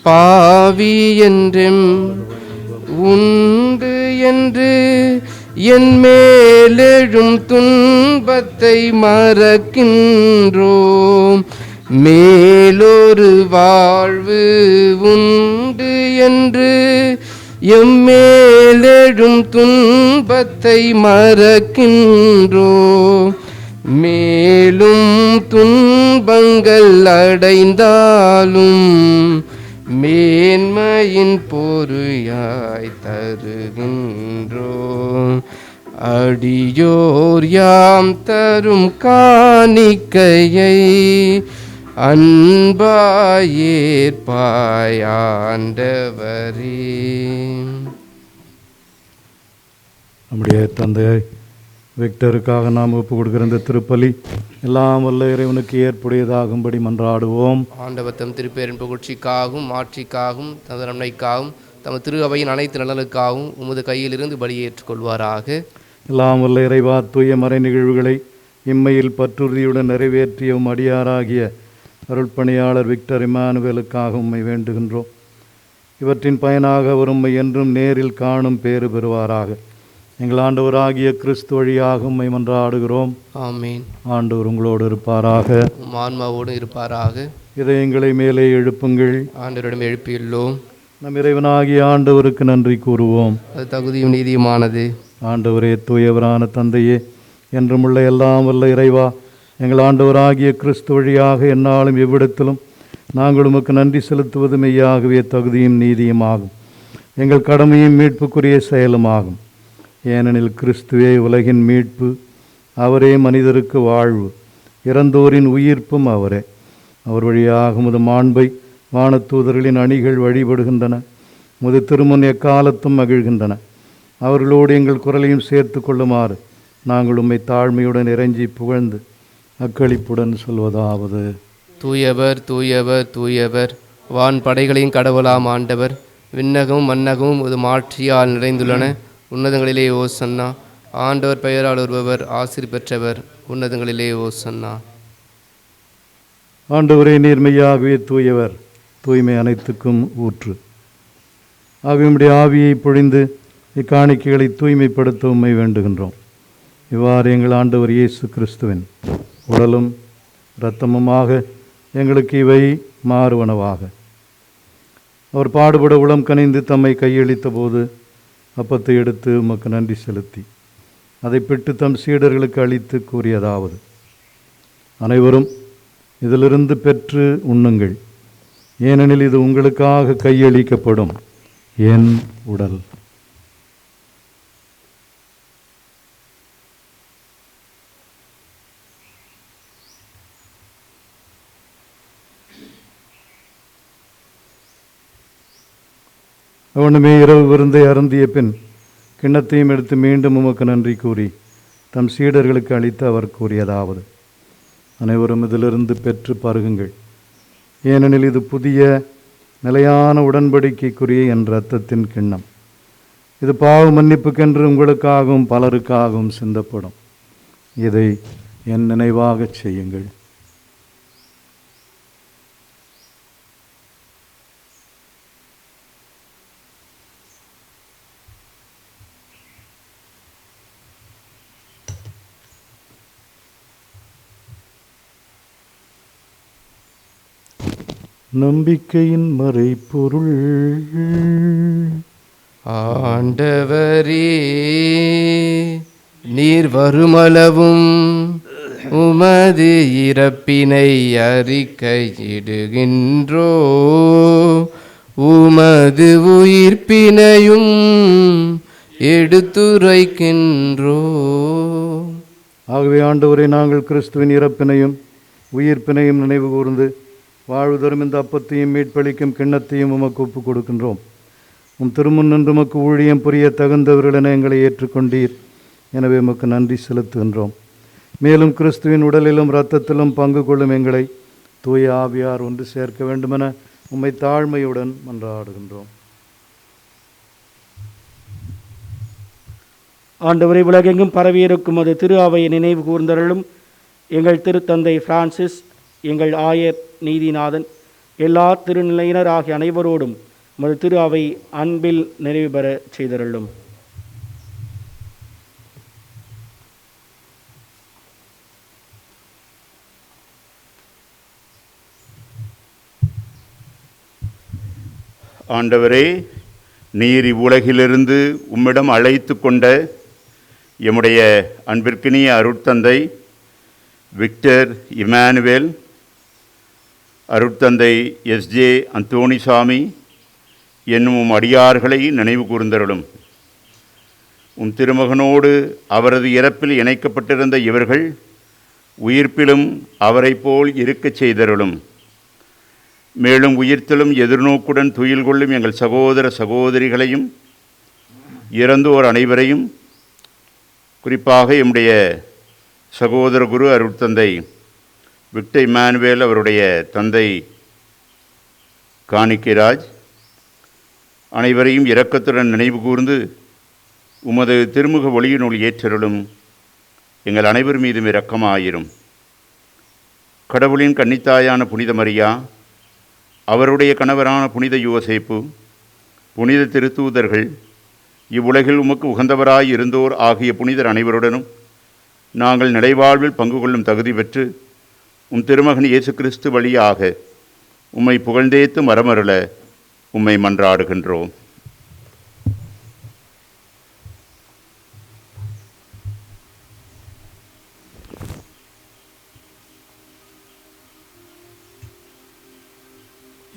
பாவி என்றும் உண்டு என்று என் மேலெழும் துன்பத்தை மறக்கின்றோம். மேலொரு வாழ்வு உண்டு என்று எம்மேலெழும் துன்பத்தை மறக்கின்றோம். மேலும் துன்பங்கள் அடைந்தாலும் மேன்மையின் பொருயாய் தருகின்றோம். அடியோர் யாம் தரும் காணிக்கையை அன்பாயேற்பாயாண்டவரே. நம்முடைய தந்தை விக்டருக்காக நாம் ஒப்பு கொடுக்கிற இந்த திருப்பலி எல்லாம் வல்ல இறைவனுக்கு ஏற்புடையதாகும்படி மன்றாடுவோம். ஆண்டவர் தம் திருப்பேரின் புகழ்ச்சிக்காகவும் மாட்சிக்காகவும் தமது நன்மைக்காகவும் தமது திரு அவையின் அனைத்து நலனுக்காகவும் உமது கையிலிருந்து பலியேற்றுக் கொள்வாராக. எல்லாம் வல்ல இறைவா, தூய மறை நிகழ்வுகளை இம்மையில் பற்றுறுதியுடன் நிறைவேற்றிய அடியாராகிய அருள்பணியாளர் விக்டர் இம்மானுவேலுக்காக உம்மை வேண்டுகின்றோம். இவற்றின் பயனாக அவர் உம்மை என்றும் நேரில் காணும் பேறு பெறுவாராக. எங்கள் ஆண்டவராகிய கிறிஸ்து வழியாக உம்மை மன்றாடுகிறோம். ஆமீன். ஆண்டவர் உங்களோடு இருப்பாராக, ஆன்மாவோடு இருப்பாராக. இதயங்களை மேலே எழுப்புங்கள். ஆண்டவரிடம் எழுப்பியுள்ளோம். நம் இறைவனாகிய ஆண்டவருக்கு நன்றி கூறுவோம். அது தகுதியும் நீதியுமானது. ஆண்டவரே, தூயவரான தந்தையே, என்றுமுள்ள எல்லாம் வல்ல இறைவா, எங்கள் ஆண்டவராகிய கிறிஸ்து வழியாக எந்நாளும் எவ்விடத்திலும் நாங்கள் உமக்கு நன்றி செலுத்துவது மெய்யாகவே தகுதியும் நீதியுமாகும், எங்கள் கடமையும் மீட்புக்குரிய செயலுமாகும். ஏனெனில் கிறிஸ்துவே உலகின் மீட்பு, அவரே மனிதருக்கு வாழ்வு, இறந்தோரின் உயிர்ப்பும் அவரே. அவர் வழியாக உமது மாண்பை வானத்தூதர்களின் அணிகள் வழிபடுகின்றன, உமது திருமுன் எக்காலத்தும் மகிழ்கின்றன. அவர்களோடு எங்கள் குரலையும் சேர்த்து கொள்ளுமாறு நாங்கள் உம்மை தாழ்மையுடன் இறைஞ்சி புகழ்ந்து அக்களிப்புடன் சொல்வதாவது: தூயவர் தூயவர் தூயவர், வான் படைகளின் கடவுளாம் ஆண்டவர். விண்ணகமும் மன்னகமும் ஒரு மாட்சியால் நிறைந்துள்ளன. உன்னதங்களிலே ஓசன்னா. ஆண்டவர் பெயரால் ஒருவர் ஆசீர் பெற்றவர். உன்னதங்களிலே ஓசன்னா. ஆண்டவரே, நீர்மையாகவே தூயவர், தூய்மை அனைத்துக்கும் ஊற்று. ஆகிய ஆவியை பொழிந்து இக்காணிக்கைகளை தூய்மைப்படுத்த உம்மை வேண்டுகின்றோம். இவ்வாறு எங்கள் ஆண்டவர் இயேசு கிறிஸ்துவின் உடலும் இரத்தமுமாக எங்களுக்கு இவை மாறுவனவாக. அவர் பாடுபட உளம் கனிந்து தம்மை கையளித்த போது அப்பத்தை எடுத்து உமக்கு நன்றி செலுத்தி அதை பிட்டு தம் சீடர்களுக்கு அளித்து கூறியதாவது: அனைவரும் இதிலிருந்து பெற்று உண்ணுங்கள், ஏனெனில் இது உங்களுக்காக கையளிக்கப்படும் என் உடல். அவனுமே இரவு விருந்தை அருந்திய பின் கிண்ணத்தையும் எடுத்து மீண்டும் உமக்கு நன்றி கூறி தம் சீடர்களுக்கு அளித்து அவர் கூறியதாவது: அனைவரும் இதிலிருந்து பெற்று பருகுங்கள், ஏனெனில் இது புதிய நிலையான உடன்படிக்கைக்குரிய என் இரத்தத்தின் கிண்ணம். இது பாவ மன்னிப்புக்கென்று உங்களுக்காகவும் பலருக்காகவும் சிந்தப்படும். இதை என் நினைவாகச் செய்யுங்கள். நம்பிக்கையின் மறைபொருள். ஆண்டவரே, நீர் வருமளவும் உமது இறப்பினை அறிக்கையிடுகின்றோ, உமது உயிர்ப்பினையும் எடுத்துரைக்கின்றோ. ஆகவே ஆண்டவரை, நாங்கள் கிறிஸ்துவின் இறப்பினையும் உயிர்ப்பினையும் நினைவு கூர்ந்து வாழ்வு தரும் இந்த அப்பத்தையும் மீட்பளிக்கும் கிண்ணத்தையும் உமக்கு ஒப்புக் கொடுக்கின்றோம். உம் திருமுன் நின்று உமக்கு ஊழியம் புரிய தகுந்தவர்கள் என எங்களை ஏற்றுக்கொண்டீர். எனவே உமக்கு நன்றி செலுத்துகின்றோம். மேலும் கிறிஸ்துவின் உடலிலும் இரத்தத்திலும் பங்கு கொள்ளும் எங்களை தூய ஆவியார் ஒன்று சேர்க்க வேண்டுமென உம்மை தாழ்மையுடன் மன்றாடுகின்றோம். ஆண்டவரை, உலகெங்கும் பரவியிருக்கும் அது திரு அவையை நினைவு கூர்ந்தருளும். எங்கள் திருத்தந்தை பிரான்சிஸ், எங்கள் ஆயர் நீதிநாதன், எல்லா திருநிலையினர் ஆகிய அனைவரோடும் உமது திரு அவை அன்பில் நிறைவு பெற செய்தருளும். ஆண்டவரே, நீர் இவ்வுலகிலிருந்து உம்மிடம் அழைத்து கொண்ட எம்முடைய அன்பிற்கினிய அருட்தந்தை விக்டர் இமானுவேல், அருட்தந்தை எஸ்ஜே அந்தோணிசாமி என்னும் உம் அடியார்களை நினைவு கூர்ந்தருளும். உம் திருமகனோடு அவரது இறப்பில் இணைக்கப்பட்டிருந்த இவர்கள் உயிர்ப்பிலும் அவரை போல் இருக்கச் செய்தருளும். மேலும் உயிர்த்தலும் எதிர்நோக்குடன் துயில் கொள்ளும் எங்கள் சகோதர சகோதரிகளையும் இறந்தோர் அனைவரையும், குறிப்பாக எம்முடைய சகோதர குரு அருட்தந்தை விக்டர் இமானுவேல் அவருடைய தந்தை காணிக்கைராஜ் அனைவரையும் இரக்கத்துடன் நினைவு கூர்ந்து உமது திருமுக ஒளியினுள் ஏற்றருளும். எங்கள் அனைவர் மீதும் இரக்கமாயிரும். கடவுளின் கன்னித்தாயான புனித மரியா, அவருடைய கணவரான புனித யோசேப்பு, புனித திருத்தூதர்கள், இவ்வுலகில் உமக்கு உகந்தவராய் இருந்தோர் ஆகிய புனிதர் அனைவருடனும் நாங்கள் நிலைவாழ்வில் பங்கு கொள்ளும் தகுதி பெற்று உம் திருமகன் இயேசு கிறிஸ்து வழியாக உம்மை புகழ்ந்தேத்து மரமருள உம்மை மன்றாடுகின்றோம்.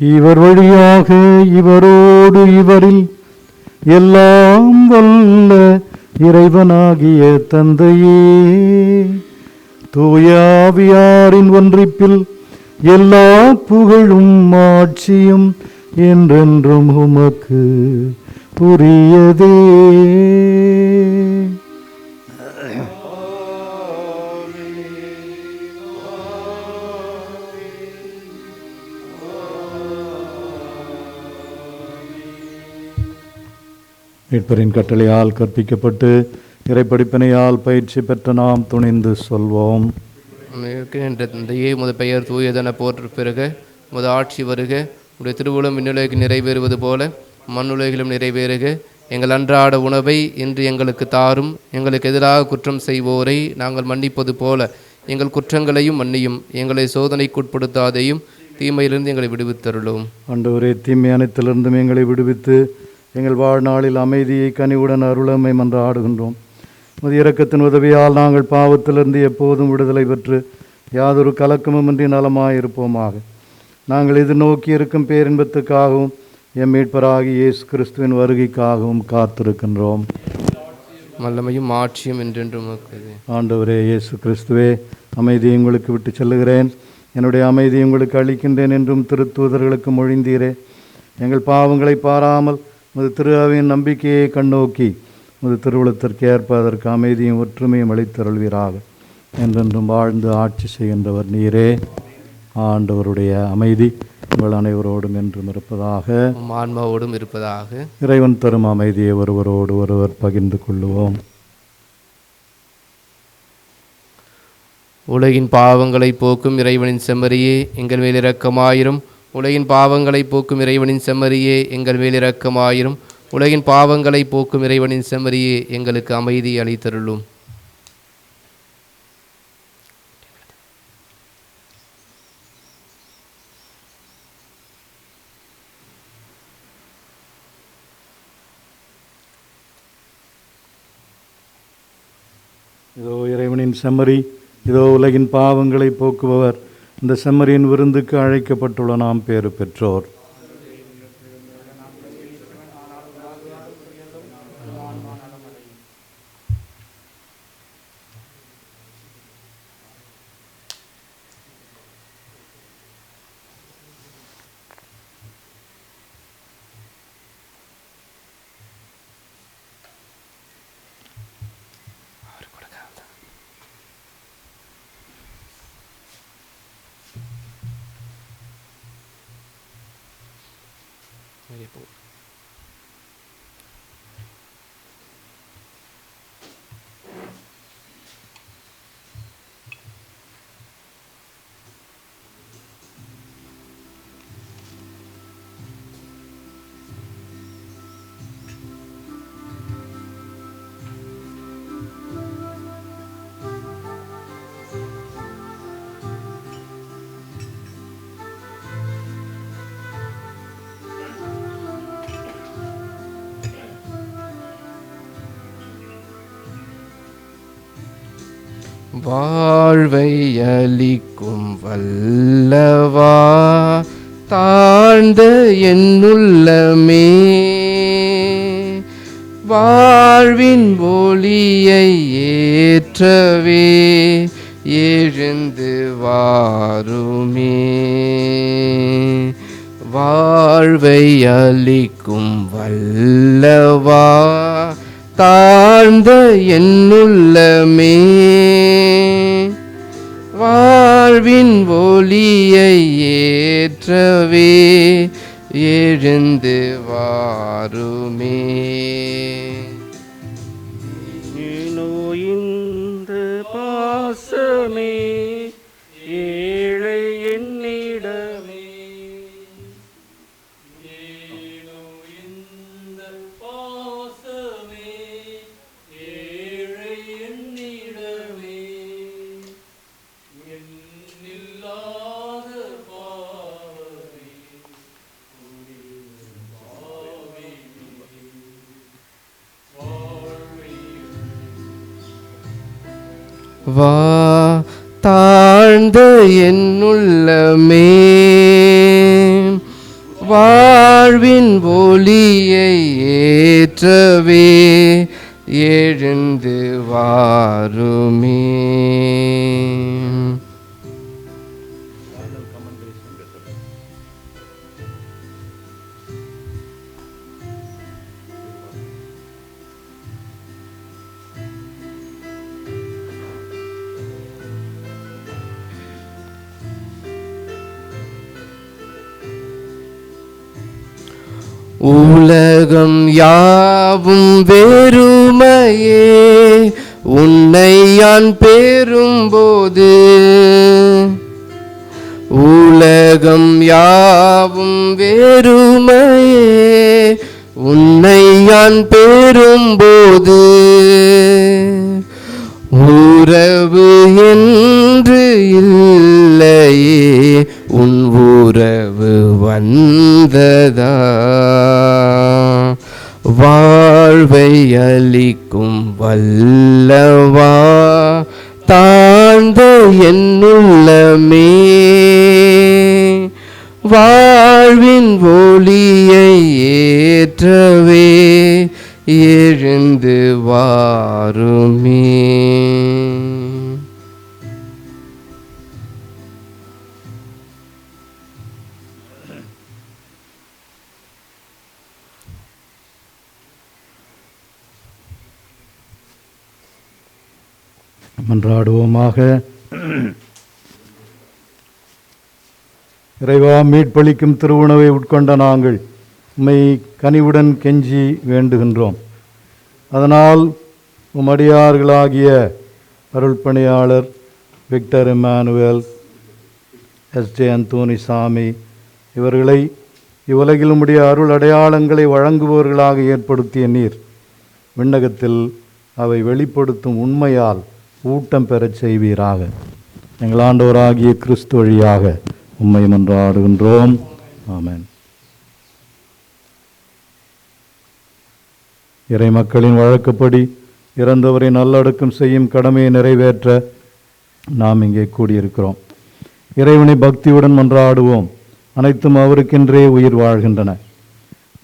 இவர் வழியாக இவரோடு இவரில் எல்லாம் வல்ல இறைவனாகிய தந்தையே, தூய ஆவியாரின் ஒன்றிப்பில் எல்லா புகழும் ஆட்சியும் என்றென்றும் உமக்கு உரியதே. மீட்பரின் கட்டளையால் கற்பிக்கப்பட்டு இறைப்படிப்பினையால் பயிற்சி பெற்ற நாம் துணிந்து சொல்வோம். என்ற தந்தையே, உமது பெயர் தூயதென போற்று பெறுக, உமது ஆட்சி வருக, உடைய திருவுளம் விண்ணுலகில் நிறைவேறுவது போல மண்ணுலகிலும் நிறைவேறுக. எங்கள் அன்றாட உணவை இன்று எங்களுக்கு தாரும். எங்களுக்கு எதிராக குற்றம் செய்வோரை நாங்கள் மன்னிப்பது போல எங்கள் குற்றங்களையும் மன்னியும். எங்களை சோதனைக்குட்படுத்தாதையும் தீமையிலிருந்து எங்களை விடுவித்தருளும். ஆண்டவரே, தீமை அனைத்திலிருந்தும் எங்களை விடுவித்து எங்கள் வாழ்நாளில் அமைதியை கனிவுடன் அருளமை மன்றாடுகின்றோம். உமது இரக்கத்தின் உதவியால் நாங்கள் பாவத்திலிருந்து எப்போதும் விடுதலை பெற்று யாதொரு கலக்கமுமின்றி நலமாயிருப்போமாக. நாங்கள் எதிர்நோக்கி இருக்கும் பேரின்பத்துக்காகவும் எம் மீட்பராகி இயேசு கிறிஸ்துவின் வருகைக்காகவும் காத்திருக்கின்றோம். வல்லமையும் ஆட்சியும் என்றென்றும் உமக்குரியதே. ஆண்டவரே இயேசு கிறிஸ்துவே, அமைதியை உங்களுக்கு விட்டு செல்லுகிறேன், என்னுடைய அமைதியை உங்களுக்கு அளிக்கின்றேன் என்றும் திருத்தூதர்களுக்கு மொழிந்தீரே. எங்கள் பாவங்களை பாராமல் உமது திரு அவையின் நம்பிக்கையை கண்ணோக்கி உமது திருவுளத்திற்கு ஏற்ப அதற்கு அமைதியும் ஒற்றுமையும் அளித்தருள்வீராக. என்றென்றும் வாழ்ந்து ஆட்சி செய்கின்றவர் நீரே. ஆண்டவருடைய அமைதி உங்கள் அனைவரோடும் என்றும் இருப்பதாக, ஆன்மாவோடும் இருப்பதாக. இறைவன் தரும் அமைதியை ஒருவரோடு ஒருவர் பகிர்ந்து கொள்ளுவோம். உலகின் பாவங்களை போக்கும் இறைவனின் செம்மறியே, எங்கள் மேல் இரக்கமாயிரும். உலகின் பாவங்களை போக்கும் இறைவனின் செம்மறியே, எங்கள் மேல் இரக்கமாயிரும். உலகின் பாவங்களை போக்கும் இறைவனின் செம்மறியே, எங்களுக்கு அமைதி அளித்தருளும். இதோ இறைவனின் செம்மறி, இதோ உலகின் பாவங்களை போக்குபவர். இந்த செம்மறியின் விருந்துக்கு அழைக்கப்பட்டுள்ள நாம் பேறு பெற்றோர். வாழ்வை அளிக்கும் வல்லவா, தாழ்ந்த என்னுள்ளமே வாழ்வின் ஒளியை ஏற்றவே எழுந்து வாருமே. வாழ்வை அளிக்கும் வல்லவா, தாழ்ந்த என்னுள்ளமே வாழ்வின் ஒளியை ஏற்றவே எழுந்து வாருமே. ஏனோ இந்த பாசமே ஏழை என்னிடமே, ஏனோ இந்த பாசமே ஏழை என்னிடமே, என்னில்லாத பாவமே வா தாழ்ந்த என்னுள்ளமே வாழ்வின் ஒளியை ஏற்றவே எழுந்து வாருமே. உலகம் யாவும் வெறுமையே உன்னை யான் பெறும்போது, உலகம் யாவும் வெறுமையே உன்னை யான் பெறும்போது, உறவு என்று இல்லையே உன் உறவு வந்ததா, வாழ்வை அளிக்கும் வல்லவா, தாழ்ந்த என்னுள்ளமே வாழ்வின் ஒளியை ஏற்றவே எழுந்து வாருமே. மன்றாடுவோமாக. இறைவா, மீட்பளிக்கும் திருவுணவை உட்கொண்ட நாங்கள் உம்மை கனிவுடன் கெஞ்சி வேண்டுகின்றோம். அதனால் உமடியார்களாகிய அருள்பணியாளர் விக்டர் இம்மானுவேல், எஸ்.ஜே. அந்தோனிசாமி இவர்களை இவ்வுலகில் உம்முடைய அருள் அடையாளங்களை வழங்குபவர்களாக ஏற்படுத்திய நீர் விண்ணகத்தில் அவை வெளிப்படுத்தும் உண்மையால் ஊட்டம் பெறச் செய்வீராக. எங்கள் ஆண்டவராகிய கிறிஸ்து வழியாக உம்மை மன்றாடுகின்றோம். ஆமென். இறை மக்களின் வழக்கப்படி இறந்தவரை நல்லடக்கம் செய்யும் கடமையை நிறைவேற்ற நாம் இங்கே கூடியிருக்கிறோம். இறைவனை பக்தியுடன் மன்றாடுவோம். அனைத்தும் அவருக்கென்றே உயிர் வாழ்கின்றன.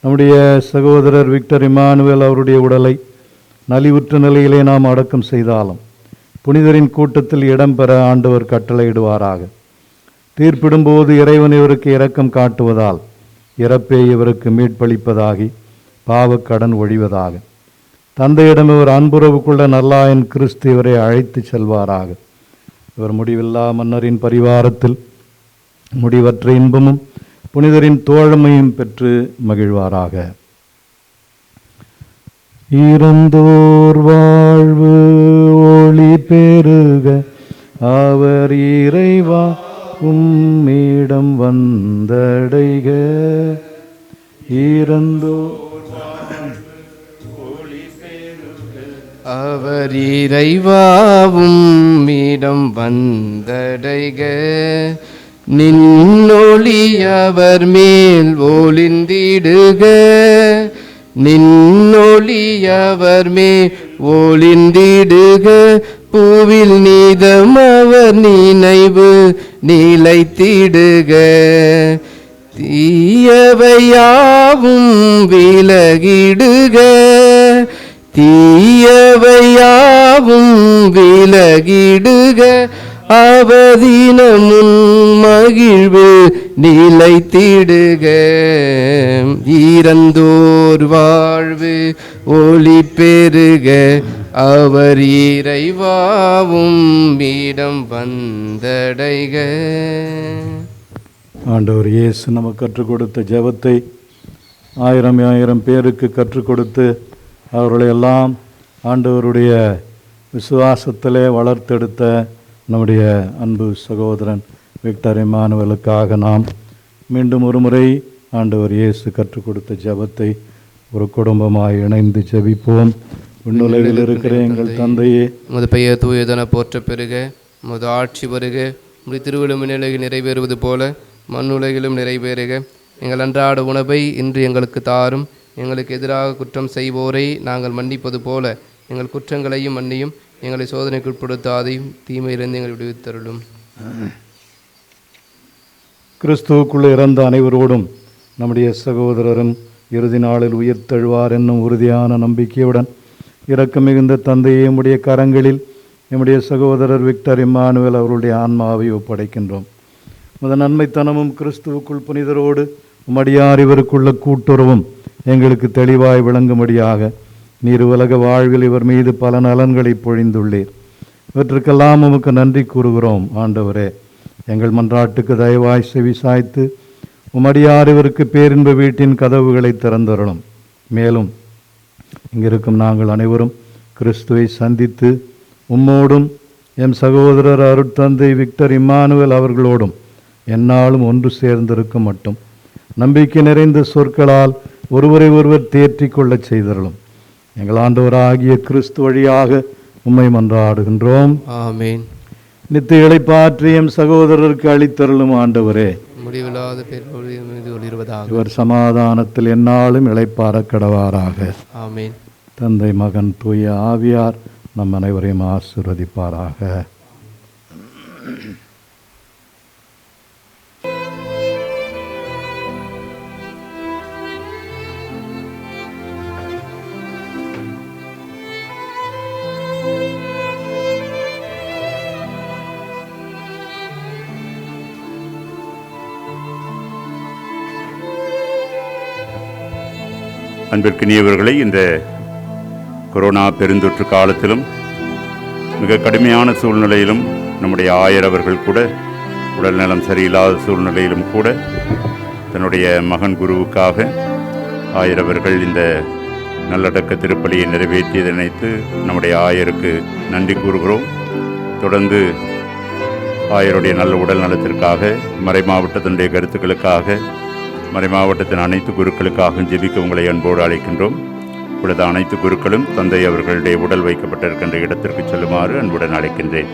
நம்முடைய சகோதரர் விக்டர் இம்மானுவேல் அவருடைய உடலை நலிவுற்ற நிலையிலே நாம் அடக்கம் செய்தாலும் புனிதரின் கூட்டத்தில் இடம்பெற ஆண்டவர் கட்டளையிடுவாராக. தீர்ப்பிடும்போது இறைவன் இவருக்கு இரக்கம் காட்டுவதால் இறப்பே இவருக்கு மீட்பளிப்பதாகி பாவக்கடன் ஒழிவதாக. தந்தையிடம் இவர் அன்புறவு கொள்ள நல்லாயன் கிறிஸ்து இவரை அழைத்து செல்வாராக. இவர் முடிவில்லா மன்னரின் பரிவாரத்தில் முடிவற்ற இன்பமும் புனிதரின் தோழமையும் பெற்று மகிழ்வாராக. இறந்தோர் வாழ்வு ஒளி பெருக அவர் இறைவா உம்மிடம் வந்தடைக. இறந்தோர் அவர் இறைவாவும் இடம் வந்தடைக. நின்னொளி அவர் மேல் ஒளிந்திடுக. நின்னொளி அவர் மேல் ஒளிந்திடுக. பூவில் நீதம் அவர் நினைவு நிலைத்திடுக. தீயவையாவும் விலகிடுக. தீயவையாவும் விலகிடுக. அவதினமுன் மகிழ்வு நிலைத்திடுக. இறந்தோர் வாழ்வு ஒளி பெருக. அவர் இறைவாவும் இடம் வந்தடைக. ஆண்டவர் இயேசு நமக்கு கற்றுக் கொடுத்த ஜெபத்தை ஆயிரம் ஆயிரம் பேருக்கு கற்றுக் கொடுத்து அவர்களை எல்லாம் ஆண்டவருடைய விசுவாசத்திலே வளர்த்தெடுத்த நம்முடைய அன்பு சகோதரன் விக்டர் இம்மானுவேலுக்காக நாம் மீண்டும் ஒரு முறை ஆண்டவர் இயேசு கற்றுக் கொடுத்த ஜெபத்தை ஒரு குடும்பமாய் இணைந்து ஜெபிப்போம். விண்ணுலகில் இருக்கிற எங்கள் தந்தையே, உமது பெயர் தூயதென போற்ற பெறுக. உமது ஆட்சி வருக. உமது திருவிழும் நிலையில் நிறைவேறுவது போல மண்ணுலகிலும் நிறைவேறுக. எங்கள் அன்றாட உணவை இன்று எங்களுக்கு தாரும். எங்களுக்கு எதிராக குற்றம் செய்வோரை நாங்கள் மன்னிப்பது போல எங்கள் குற்றங்களையும் மன்னியும். எங்களை சோதனைக்கு உட்படுத்தாதையும் தீமையிலிருந்து எங்களை விடுவித்தருளும். கிறிஸ்துவுக்குள்ளே இறந்த அனைவரோடும் நம்முடைய சகோதரரும் இறுதி நாளில் உயிர் தழுவார் என்னும் உறுதியான நம்பிக்கையுடன் இரக்கம் மிகுந்த தந்தையை நம்முடைய கரங்களில் நம்முடைய சகோதரர் விக்டர் இம்மானுவேல் அவருடைய ஆன்மாவை ஒப்படைக்கின்றோம். முதல் நன்மைத்தனமும் கிறிஸ்துவுக்குள் புனிதரோடு உமடியார் இவருக்குள்ள கூட்டுறவும் எங்களுக்கு தெளிவாய் விளங்கும்படியாக நீர் உலக வாழ்வில் இவர் மீது பல நலன்களை பொழிந்துள்ளீர். இவற்றுக்கெல்லாம் உமக்கு நன்றி கூறுகிறோம். ஆண்டவரே, எங்கள் மன்றாட்டுக்கு தயவாய் செவி சாய்த்து உமடியார் இவருக்கு பேரின்ப வீட்டின் கதவுகளை திறந்தருளும். மேலும் இங்கிருக்கும் நாங்கள் அனைவரும் கிறிஸ்துவை சந்தித்து உம்மோடும் எம் சகோதரர் அருட்தந்தை விக்டர் இம்மானுவேல் அவர்களோடும் எந்நாளும் ஒன்று சேர்ந்திருக்க மட்டும் நம்பிக்கை நிறைந்த சொற்களால் ஒருவரை ஒருவர் தேற்றிக் கொள்ளச் செய்தருளும். எங்கள் ஆண்டவராகிய கிறிஸ்து வழியாக உம்மை மன்றாடுகின்றோம். ஆமேன். நித்திய இளைப்பாற்றி எம் சகோதரருக்கு அளித்தருளும் ஆண்டவரே. முடிவில்லாத பேரொளி மீது ஒளிர்வதாக. இவர் சமாதானத்தில் எந்நாளும் இளைப்பாற கடவாராக. ஆமேன். தந்தை, மகன், தூய ஆவியார் நம் அனைவரையும் ஆசீர்வதிப்பாராக. அன்பிற்கினியவர்களை, இந்த கொரோனா பெருந்தொற்று காலத்திலும் மிக கடுமையான சூழ்நிலையிலும் நம்முடைய ஆயர் அவர்கள் கூட உடல்நலம் சரியில்லாத சூழ்நிலையிலும் கூட தன்னுடைய மகன் குருவுக்காக ஆயர் அவர்கள் இந்த நல்லடக்க திருப்பலியை நிறைவேற்றியதை நினைத்து நம்முடைய ஆயருக்கு நன்றி கூறுகிறோம். தொடர்ந்து ஆயருடைய நல்ல உடல் நலத்திற்காக, மறை மாவட்டத்தினுடைய கருத்துக்களுக்காக, மறை மாவட்டத்தின் அனைத்து குருக்களுக்காக ஜெபிக்க உங்களை அன்போடு அழைக்கின்றோம். இப்பொழுது அனைத்து குருக்களும் தந்தை அவர்களுடைய உடல் வைக்கப்பட்டிருக்கின்ற இடத்திற்கு செல்லுமாறு அன்புடன் அழைக்கின்றேன்.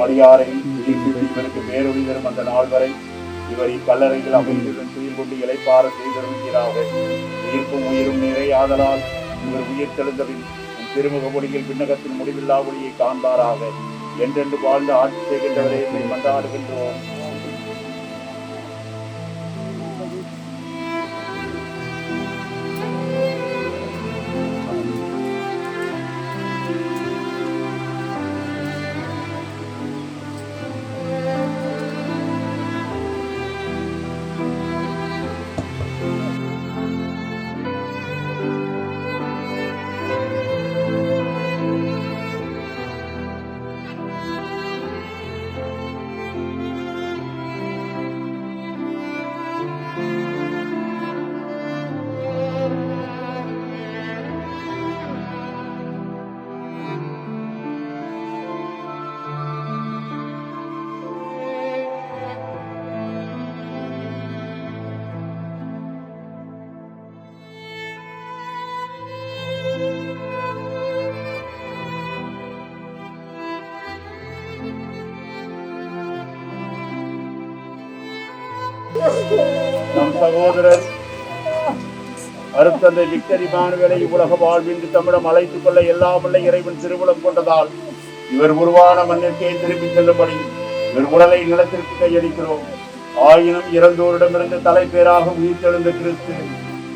அடியாரை இவருக்கு பேரொழி தரும் அந்த நாள் வரை இவர் இக்கல்லறையில் அமைந்துடன் துயில் கொண்டு இலைப்பார செய்திருக்கிறாக. உயிர்ப்பும் உயிரும் நிறையாதலால் இவர் உயிர் தெழுந்தபின் திருமுக ஒளியில் விண்ணகத்தின் முடிவில்லா ஒளியை காண்பாராக. என்றென்று வாழ்ந்து ஆட்சி செய்கின்றவரே மன்றாடுகின்றோம். நம் சகோதரர் அருட்தந்தை விக்டர் இம்மானுவேலை உலக வாழ்வின்றி தம்மிடம் அழைத்துக் கொள்ள எல்லாமுள்ள இறைவன் திருவுளம் கொண்டதால் இவர் உருவான மண்ணிற்கே திரும்பிச் செல்லும்படி இவர் உடலை நிலத்திற்கு கையளிக்கிறோம். ஆயினும் இறந்தோரிடமிருந்து தலைப்பேராக உயிர்த்தெழுந்த கிறிஸ்து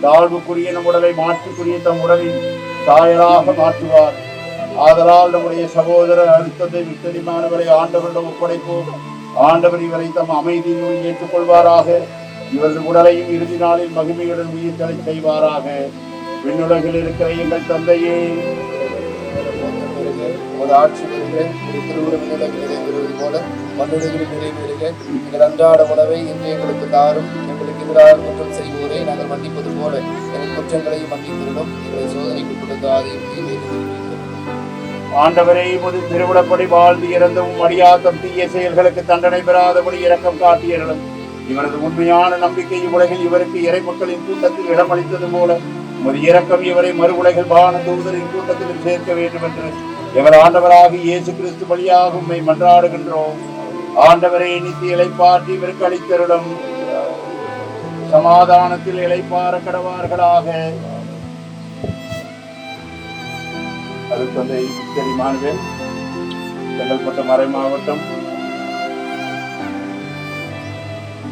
தாழ்வுக்குரிய நம் உடலை மாற்றுக்குரிய தம் உடலில் சாயலாக மாற்றுவார். ஆதலால் நம்முடைய சகோதரர் அருட்தந்தை விக்டர் இம்மானுவேலை ஆண்டவரிடம் ஒப்படைப்போம். ஆண்டவர் இவரை தம் அமைதியினுள் ஏற்றுக்கொள்வாராக. இவரது உடலையும் இறுதி நாளில் மகிமையுடன் உயிர்த்தலை செய்வாராக. விண்ணுலகில் இருக்கிற எங்கள் தந்தையே, ஆட்சி நிறைவேறுவது போல மண்ணுலகில் நிறைவேறுக. எங்கள் அன்றாட உணவை இன்று எங்களுக்கு தாரும். எங்களுக்கு எதிராக குற்றம் செய்வோரை நாங்கள் மன்னிப்பது போல எங்கள் குற்றங்களையும் மன்னித்திருந்தோம். எங்களை சோதனைக்கு கொடுத்தாதையும். ஆண்டவரே, இப்போது திருவிழப்படி வாழ்ந்து இறந்தவும் அடியாத்தம் தீய செயல்களுக்கு தண்டனை பெறாதபடி இரக்கம் காட்டியர்களும் இவரது உண்மையான நம்பிக்கை இவ்வுலகில் இவருக்கு இறை மக்களின் கூட்டத்தில் இடமளித்தது போல ஒரு இரக்கம் இவரை மறு உலகில் வான தூதரின் கூட்டத்திலும் சேர்க்க வேண்டும் என்று எங்கள் ஆண்டவராக இயேசு கிறிஸ்து வழியாக உம்மை மன்றாடுகின்றோம். ஆண்டவரே, நித்திய இளைப்பாற்றி இவருக்கு அளித்தருளும். சமாதானத்தில் இளைப்பார கடவார்களாக. அருட்தந்தை விக்டர் இம்மானுவேல், செங்கல்பட்டு மறை மாவட்டம்,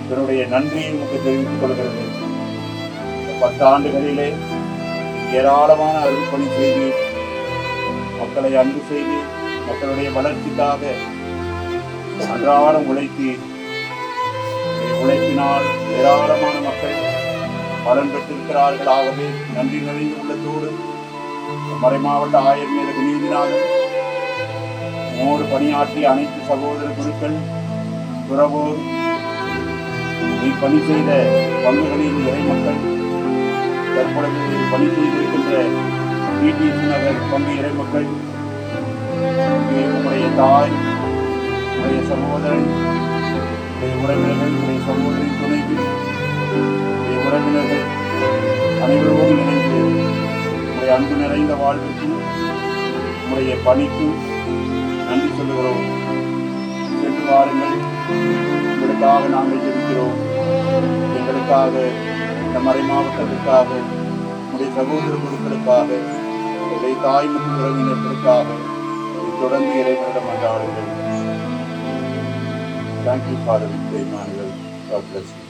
இதனுடைய நன்றியை உங்களுக்கு தெரிவித்துக் கொள்கிறது. 10 ஆண்டுகளிலே ஏராளமான அருள்பணி செய்து மக்களை அன்பு செய்து மக்களுடைய வளர்ச்சிக்காக அன்றாடம் உழைத்து உழைப்பினால் ஏராளமான மக்கள் பலன் பெற்றிருக்கிறார்கள். ஆகவே நன்றி நிறைந்த உள்ளத்தோடு மறை மாவட்ட ஆயர் மேலகு நீதிநாதன், மோடு பணியாற்றிய அனைத்து சகோதர குருக்கள், துறவோர், பணி செய்த பங்குகளின் இறை மக்கள், தற்பொழுது பணி செய்திருக்கின்ற டிடிசி நகர் பங்கு இறை மக்கள், உங்களுடைய தாய், உங்களுடைய சகோதரன், உறவினர்கள், உங்களுடைய சகோதரின் துணைவி, உறவினர்கள் அனைவரோடு இணைந்து உங்களுடைய அன்பு நிறைந்த வாழ்வுக்கும் உங்களுடைய பணிக்கும் நன்றி சொல்லுகிறோம். சென்று வாருங்கள். உங்களுக்காக நாங்கள் ஜெபிக்கிறோம். எங்களுக்காக, இந்த மறை மாவட்டத்திற்காக, உங்களுடைய சகோதர குழுக்களுக்காக, உங்களுடைய தாய் மற்றும் உறவினர்களுக்காக தொடர்ந்து இறைவனிடம் மன்றாடுங்கள். Thank you Father Victor Emmanuel. God bless you.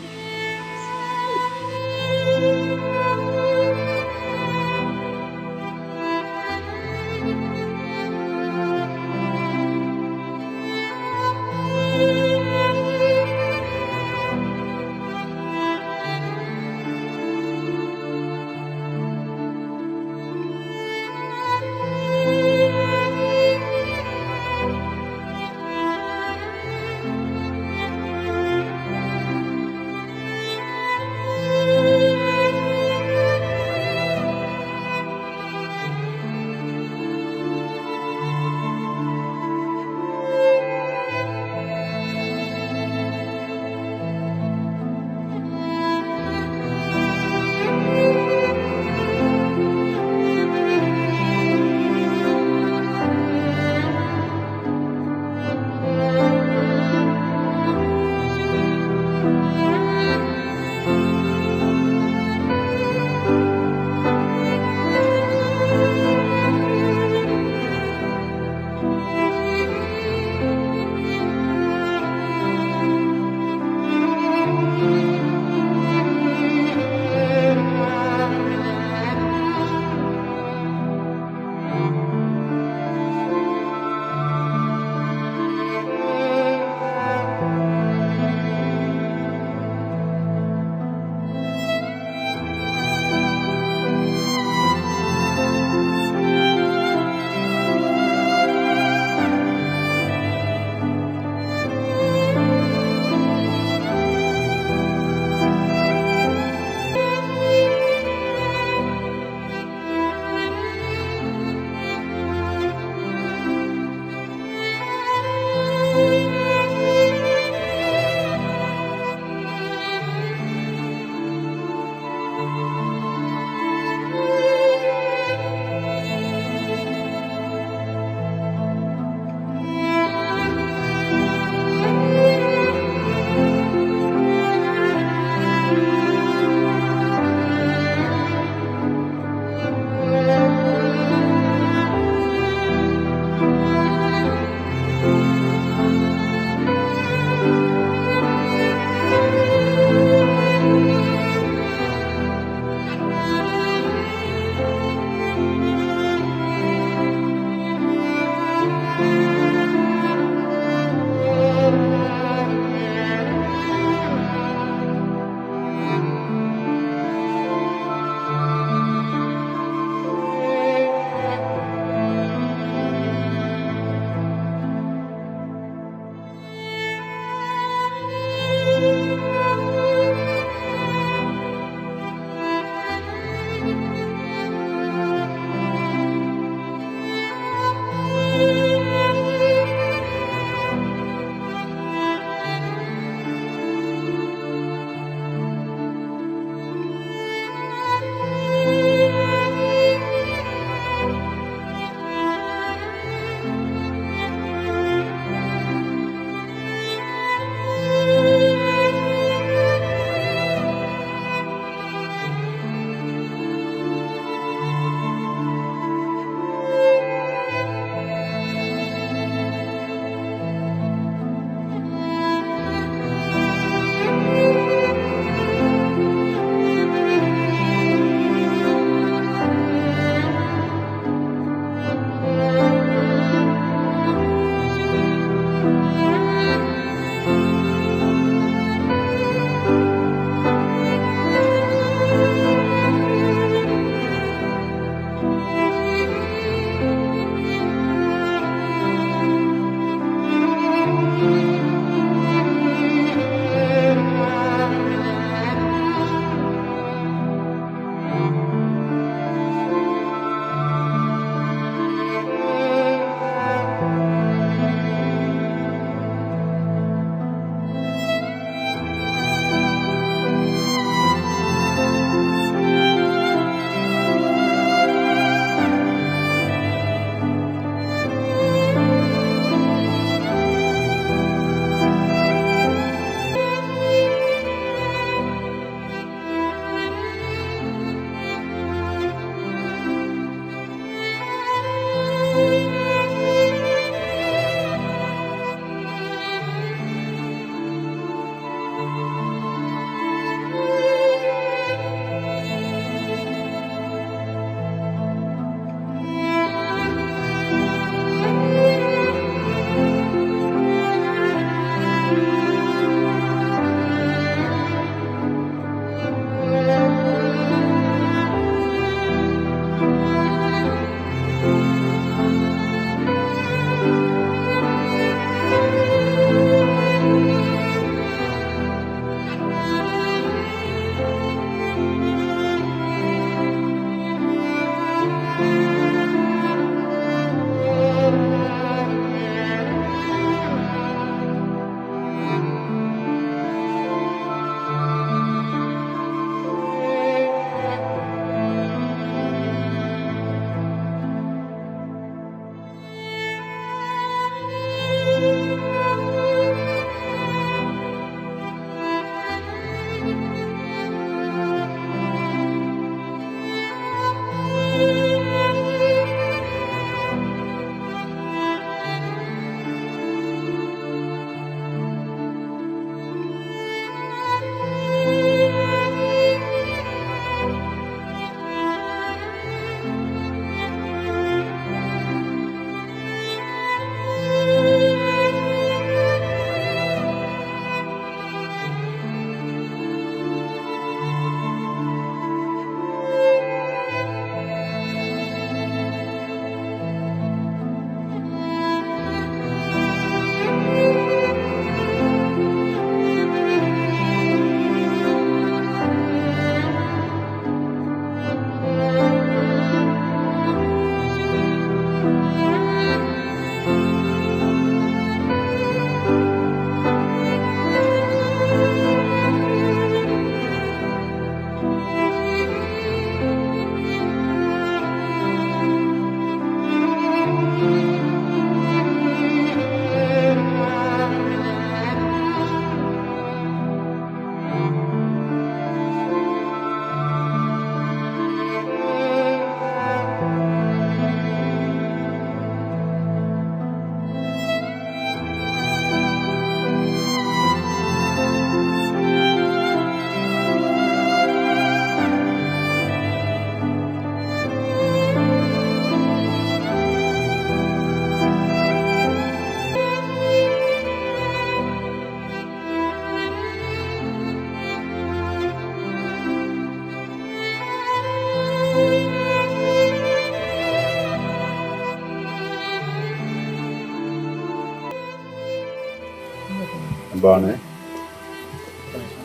அன்பான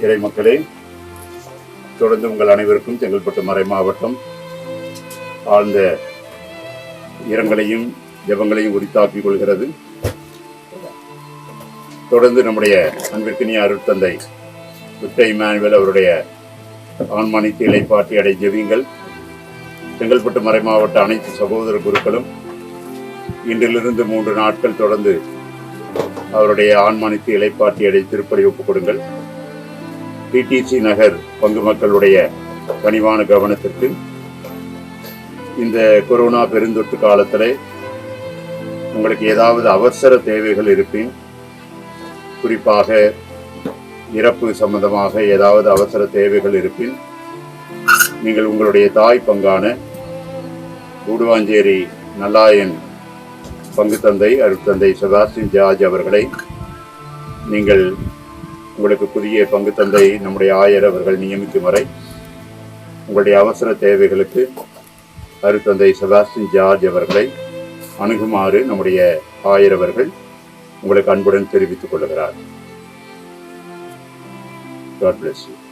இறை மக்களே, தொடர்ந்து உங்கள் அனைவருக்கும் செங்கல்பட்டு மறை மாவட்டம் ஆழ்ந்த இரங்கலையும் ஜெபங்களையும் உரித்தாக்கிக் கொள்கிறது. தொடர்ந்து நம்முடைய அன்பிற்கினிய அருட்தந்தை விக்டர் இம்மானுவேல் அவருடைய ஆன்மீக இலைப்பாற்றி அடை ஜெபியுங்கள். செங்கல்பட்டு மறை மாவட்ட அனைத்து சகோதர குருக்களும் இன்றிலிருந்து 3 நாட்கள் தொடர்ந்து அவருடைய ஆன்மீக இலைப்பாற்றி அடை திருப்பலி ஒப்புக் கொடுங்கள். டிடிசி நகர் பங்கு மக்களுடைய கனிவான கவனத்திற்கு இந்த கொரோனா பெருந்தொற்று காலத்தில் உங்களுக்கு ஏதாவது அவசர தேவைகள் இருப்பின், குறிப்பாக இறப்பு சம்பந்தமாக ஏதாவது அவசர தேவைகள் இருப்பின், நீங்கள் உங்களுடைய தாய் பங்கான கூடுவாஞ்சேரி நல்லாயன் பங்கு தந்தை அருட்தந்தை செபாஸ்டின் ஜார்ஜ் அவர்களை நீங்கள் உங்களுக்கு புதிய பங்கு தந்தை நம்முடைய ஆயர் அவர்கள் நியமிக்கும் வரை உங்களுடைய அவசர தேவைகளுக்கு அருட்தந்தை செபாஸ்டின் ஜார்ஜ் அவர்களை அணுகுமாறு நம்முடைய ஆயர் அவர்கள் உங்களுக்கு அன்புடன் தெரிவித்துக் கொள்கிறார். God bless you.